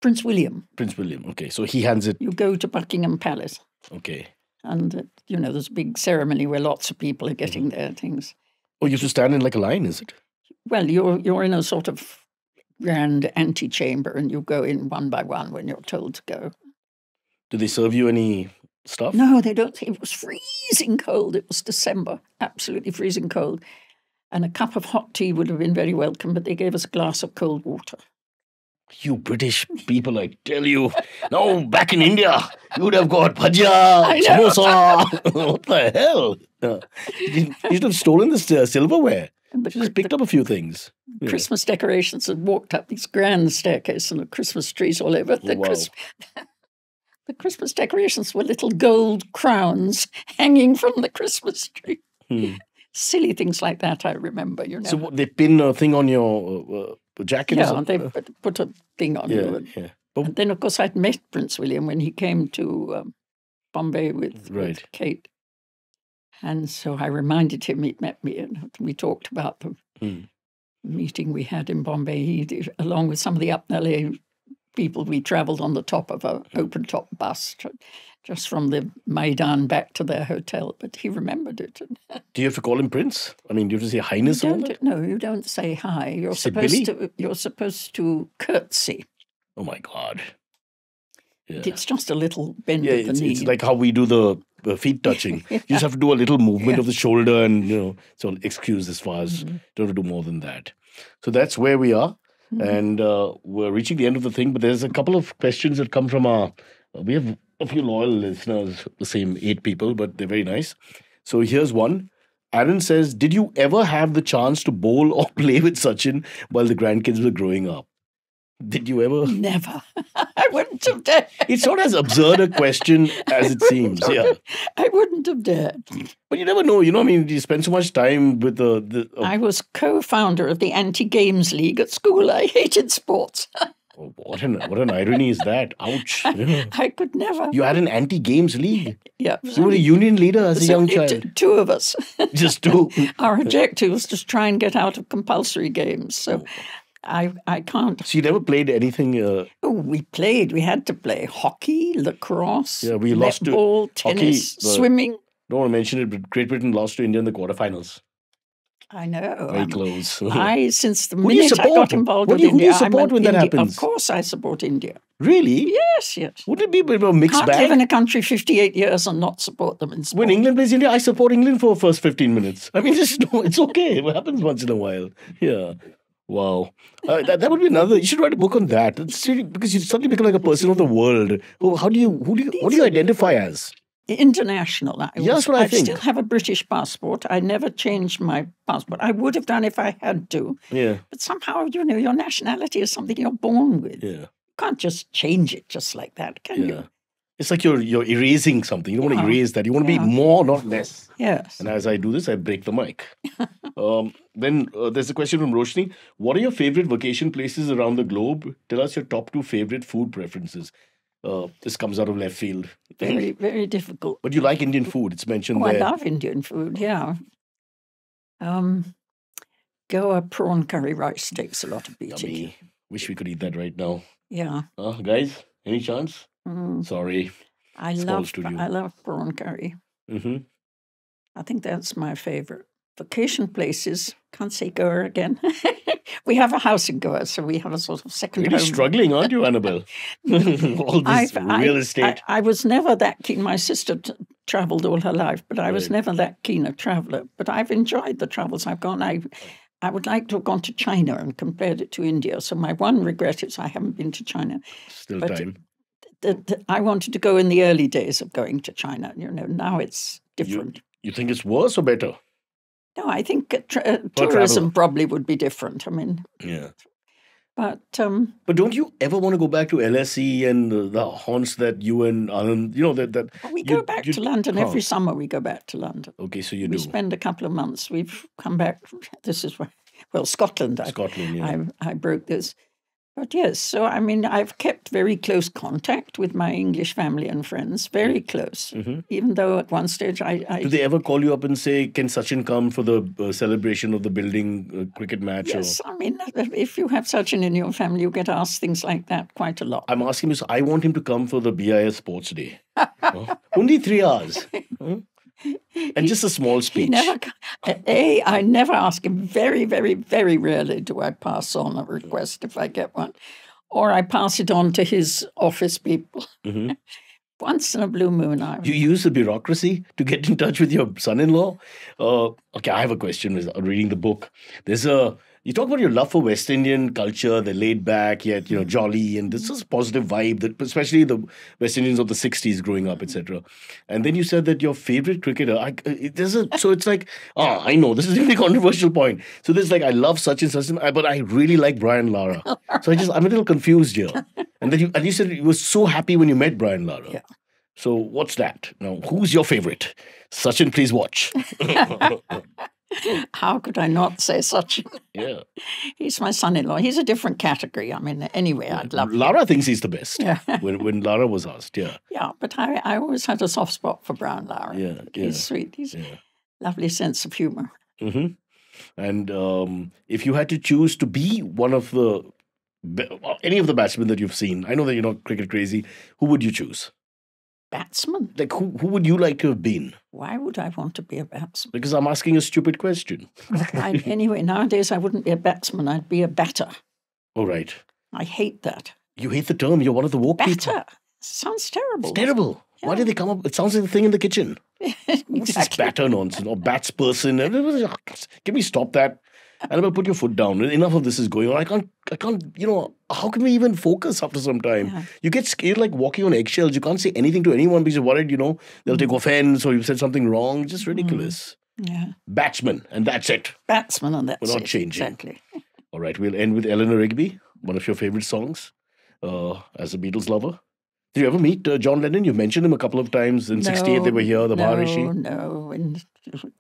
S2: Prince William.
S1: Prince William, okay. So he hands it...
S2: You go to Buckingham Palace.
S1: Okay.
S2: And, there's a big ceremony where lots of people are getting their things.
S1: Oh, you have to stand in like a line, is it?
S2: Well, you're in a sort of grand antechamber, and you go in one by one when you're told to go.
S1: Do they serve you any stuff?
S2: No, they don't. It was freezing cold. It was December, absolutely freezing cold. And a cup of hot tea would have been very welcome, but they gave us a glass of cold water.
S1: You British people, I tell you. No, back in India, you would have got bhajia, samosa. What the hell? You should have stolen this silverware. Just picked up a few things.
S2: Christmas decorations had walked up these grand staircase and the Christmas trees all over. The Christmas decorations were little gold crowns hanging from the Christmas tree. Silly things like that, I remember,
S1: So what, they pin a thing on your jacket?
S2: Yeah, they put a thing on you. And then, of course, I'd met Prince William when he came to Bombay with Kate. And so I reminded him he'd met me, and we talked about the meeting we had in Bombay. Along with some of the Apnalaya people, we travelled on the top of an open-top bus just from the Maidan back to their hotel. But he remembered it.
S1: Do you have to call him Prince? I mean, do you have to say highness or that?
S2: No, you don't say hi. You're supposed to curtsy.
S1: Oh, my God. Yeah.
S2: It's just a little bend of the knee.
S1: It's like how we do the feet touching. You just have to do a little movement of the shoulder and, so excuse as far as don't have to do more than that. So that's where we are. And we're reaching the end of the thing, but there's a couple of questions that come from we have a few loyal listeners, the same 8 people, but they're very nice. So here's one. Aaron says, did you ever have the chance to bowl or play with Sachin while the grandkids were growing up? Did you ever?
S2: Never. I wouldn't have dared.
S1: It's not as absurd a question as it seems. Yeah,
S2: I wouldn't have dared.
S1: But you never know. I mean, you spend so much time with
S2: I was co-founder of the Anti-Games League at school. I hated sports.
S1: Oh, what an irony is that? Ouch.
S2: I could never.
S1: You had an anti-games league?
S2: Yeah.
S1: You were a union leader as a young child?
S2: 2 of us.
S1: Just 2?
S2: Our objective was to try and get out of compulsory games. So I can't.
S1: So you never played anything?
S2: We played. We had to play hockey, lacrosse,
S1: we lost
S2: netball, tennis,
S1: hockey,
S2: swimming.
S1: Don't want to mention it, but Great Britain lost to India in the quarterfinals.
S2: I know.
S1: Very close.
S2: Since the minute I got involved with India,
S1: who do you support when that happens?
S2: Of course I support India.
S1: Really?
S2: Yes, yes.
S1: Would it be a bit of a mixed
S2: Can't
S1: bag?
S2: live in a country 58 years and not support them in sport.
S1: When England plays India, I support England for the first 15 minutes. I mean, it's okay. It happens once in a while. Yeah. Wow. That would be another. You should write a book on that. It's really, because you suddenly become like a person of the world. What do you identify as?
S2: International.
S1: That's what I think.
S2: I still have a British passport. I never changed my passport. I would have done if I had to.
S1: Yeah.
S2: But somehow, your nationality is something you're born with.
S1: Yeah.
S2: You can't just change it just like that, can you?
S1: It's like you're erasing something. You don't want to erase that. You want to be more, not less.
S2: Yes.
S1: And as I do this, I break the mic. Then there's a question from Roshni. What are your favorite vacation places around the globe? Tell us your top 2 favorite food preferences. This comes out of left field.
S2: Very, very difficult.
S1: But you like Indian food. It's mentioned there.
S2: I love Indian food, yeah. Goa prawn curry rice takes a lot of beating.
S1: Yummy. Wish we could eat that right now.
S2: Yeah.
S1: Guys, any chance? Sorry.
S2: I love prawn curry.
S1: Mm-hmm.
S2: I think that's my favorite. Vacation places, can't say Goa again. We have a house in Goa, so we have a sort of second
S1: Really
S2: home.
S1: struggling, aren't you, Annabel? All this real estate.
S2: I was never that keen. My sister travelled all her life, but I was never that keen a traveller. But I've enjoyed the travels I've gone. I would like to have gone to China and compared it to India. So my one regret is I haven't been to China.
S1: Still time.
S2: I wanted to go in the early days of going to China. Now it's different.
S1: You think it's worse or better?
S2: No, I think tourism probably would be different. I mean,
S1: yeah.
S2: But
S1: don't you ever want to go back to LSE and the haunts that you and Anand, that
S2: we go back to London every summer. We go back to London.
S1: Okay, so you do.
S2: We spend a couple of months. We've come back. This is Scotland.
S1: Scotland. Yeah.
S2: I broke this. But yes, so I mean, I've kept very close contact with my English family and friends, very close. Mm-hmm. Even though at one stage I...
S1: Do they ever call you up and say, can Sachin come for the celebration of the building cricket match?
S2: Yes, I mean, if you have Sachin in your family, you get asked things like that quite a lot.
S1: I'm asking you, so I want him to come for the BIS Sports Day. Only 3 hours. And just a small speech.
S2: I never ask him. Very, very, very rarely do I pass on a request if I get one. Or I pass it on to his office people. Mm-hmm. Once in a blue moon.
S1: You use the bureaucracy to get in touch with your son-in-law? Okay, I have a question. Reading the book, you talk about your love for West Indian culture, the laid back, yet jolly, and this is a positive vibe that, especially the West Indians of the 60s growing up, etc. And then you said that your favorite cricketer. So it's like, I know this is a really controversial point. So there's like, I love Sachin, but I really like Brian Lara. So I'm a little confused here. And then you said you were so happy when you met Brian Lara.
S2: Yeah.
S1: So what's that? Now, who's your favorite? Sachin, please watch.
S2: How could I not say Sachin?
S1: Yeah.
S2: He's my son-in-law. He's a different category. I mean, anyway, I'd love him.
S1: Lara thinks he's the best. Yeah. when Lara was asked, yeah.
S2: Yeah, but I always had a soft spot for Brian Lara.
S1: Yeah.
S2: He's sweet. He's lovely sense of humour.
S1: Mm-hmm. And if you had to choose to be one of any of the batsmen that you've seen, I know that you're not cricket crazy, who would you choose?
S2: Batsman?
S1: Like, who would you like to have been?
S2: Why would I want to be a batsman?
S1: Because I'm asking a stupid question.
S2: Anyway, nowadays I wouldn't be a batsman. I'd be a batter.
S1: Oh, right.
S2: I hate that.
S1: You hate the term. You're one of the woke people.
S2: Batter. Sounds terrible.
S1: It's terrible. Yeah. Why did they come up? It sounds like the thing in the kitchen.
S2: Exactly.
S1: What's this batter nonsense? Or bats person? Can we stop that? Annabel, put your foot down. Enough of this is going on. I can't, how can we even focus after some time? Yeah. You get scared like walking on eggshells. You can't say anything to anyone because you're worried, they'll take offense or you've said something wrong. It's just ridiculous.
S2: Yeah.
S1: Batsman, and that's it.
S2: Batsman, and that's it.
S1: We're not changing.
S2: Exactly.
S1: All right, we'll end with Eleanor Rigby, one of your favorite songs, as a Beatles lover. Did you ever meet John Lennon? You mentioned him a couple of times. In 68, they were here, the Maharishi.
S2: No. In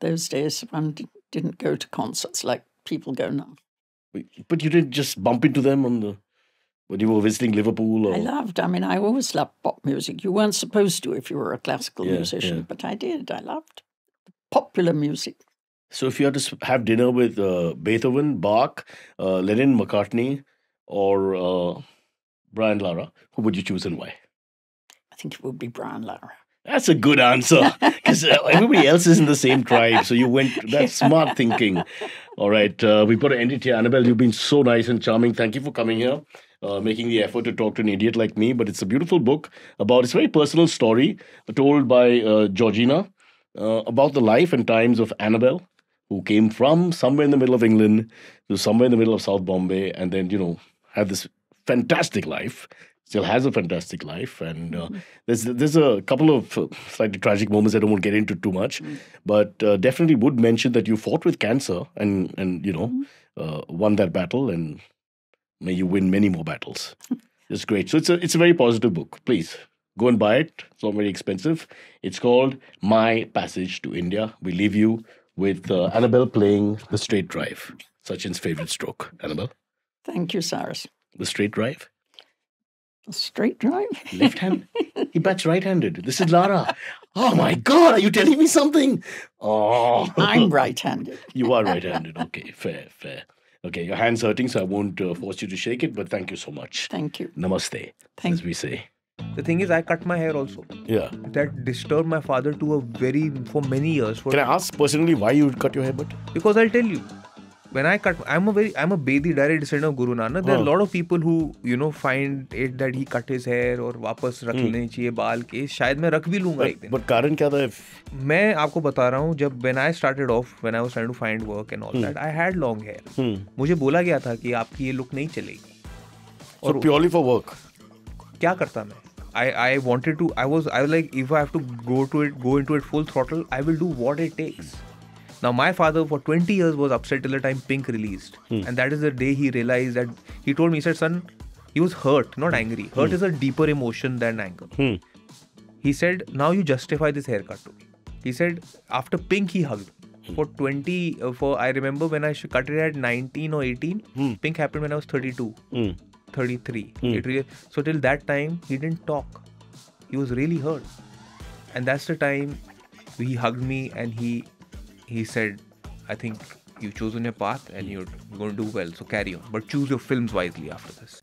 S2: those days, one didn't go to concerts like people go now.
S1: But you didn't just bump into them when you were visiting Liverpool? Or...
S2: I always loved pop music. You weren't supposed to if you were a classical musician, but I did. I loved popular music.
S1: So if you had to have dinner with Beethoven, Bach, Lennon, McCartney, or Brian Lara, who would you choose and why?
S2: I think it would be Brian Lara.
S1: That's a good answer because everybody else is in the same tribe. So that's smart thinking. All right, we've got to end it here. Annabel, you've been so nice and charming. Thank you for coming here, making the effort to talk to an idiot like me. But it's a beautiful book about, it's a very personal story told by Georgina about the life and times of Annabel, who came from somewhere in the middle of England to somewhere in the middle of South Bombay, and then, had this fantastic life. Still has a fantastic life, and there's a couple of slightly tragic moments I don't want to get into too much, but definitely would mention that you fought with cancer and won that battle, and may you win many more battles. It's great. So it's a very positive book. Please go and buy it. It's not very expensive. It's called My Passage to India. We leave you with Annabel playing the straight drive, Sachin's favorite stroke. Annabel,
S2: Thank you, Cyrus.
S1: the straight drive.
S2: A straight drive?
S1: Left hand? He bats right-handed. This is Lara. Oh my God, are you telling me something? Oh.
S2: I'm right-handed.
S1: You are right-handed. Okay, fair. Okay, your hand's hurting, so I won't force you to shake it, but thank you so much.
S2: Thank you.
S1: Namaste,
S2: Thank
S1: as we say.
S4: The thing is, I cut my hair also.
S1: Yeah.
S4: That disturbed my father for many years.
S1: Can I ask personally why you cut your hair, but?
S4: Because I'll tell you, when I cut, I'm a Bedi direct descendant of Guru Nanak. There are a lot of people who find it that he cut his hair और वापस रख लेने चाहिए बाल के. शायद मैं रख भी लूँगा एक दिन.
S1: But कारण क्या था?
S4: मैं आपको बता रहा हूँ, जब when I started off, when I was trying to find work and all that, I had long hair. मुझे बोला गया था कि आपकी ये look नहीं चलेगी.
S1: So purely for work.
S4: क्या करता मैं? I wanted to. I was like, if I have to go into it full throttle, I will do what it takes. Now, my father for 20 years was upset till the time Pink released. And that is the day he realized that, he told me, he said, son, he was hurt, not angry. Hurt is a deeper emotion than anger. He said, now you justify this haircut to me. He said, after Pink, he hugged. I remember when I cut it at 19 or 18, Pink happened when I was 32, 33. So till that time, he didn't talk. He was really hurt. And that's the time he hugged me and he said, I think you've chosen your path and you're going to do well, so carry on. But choose your films wisely after this.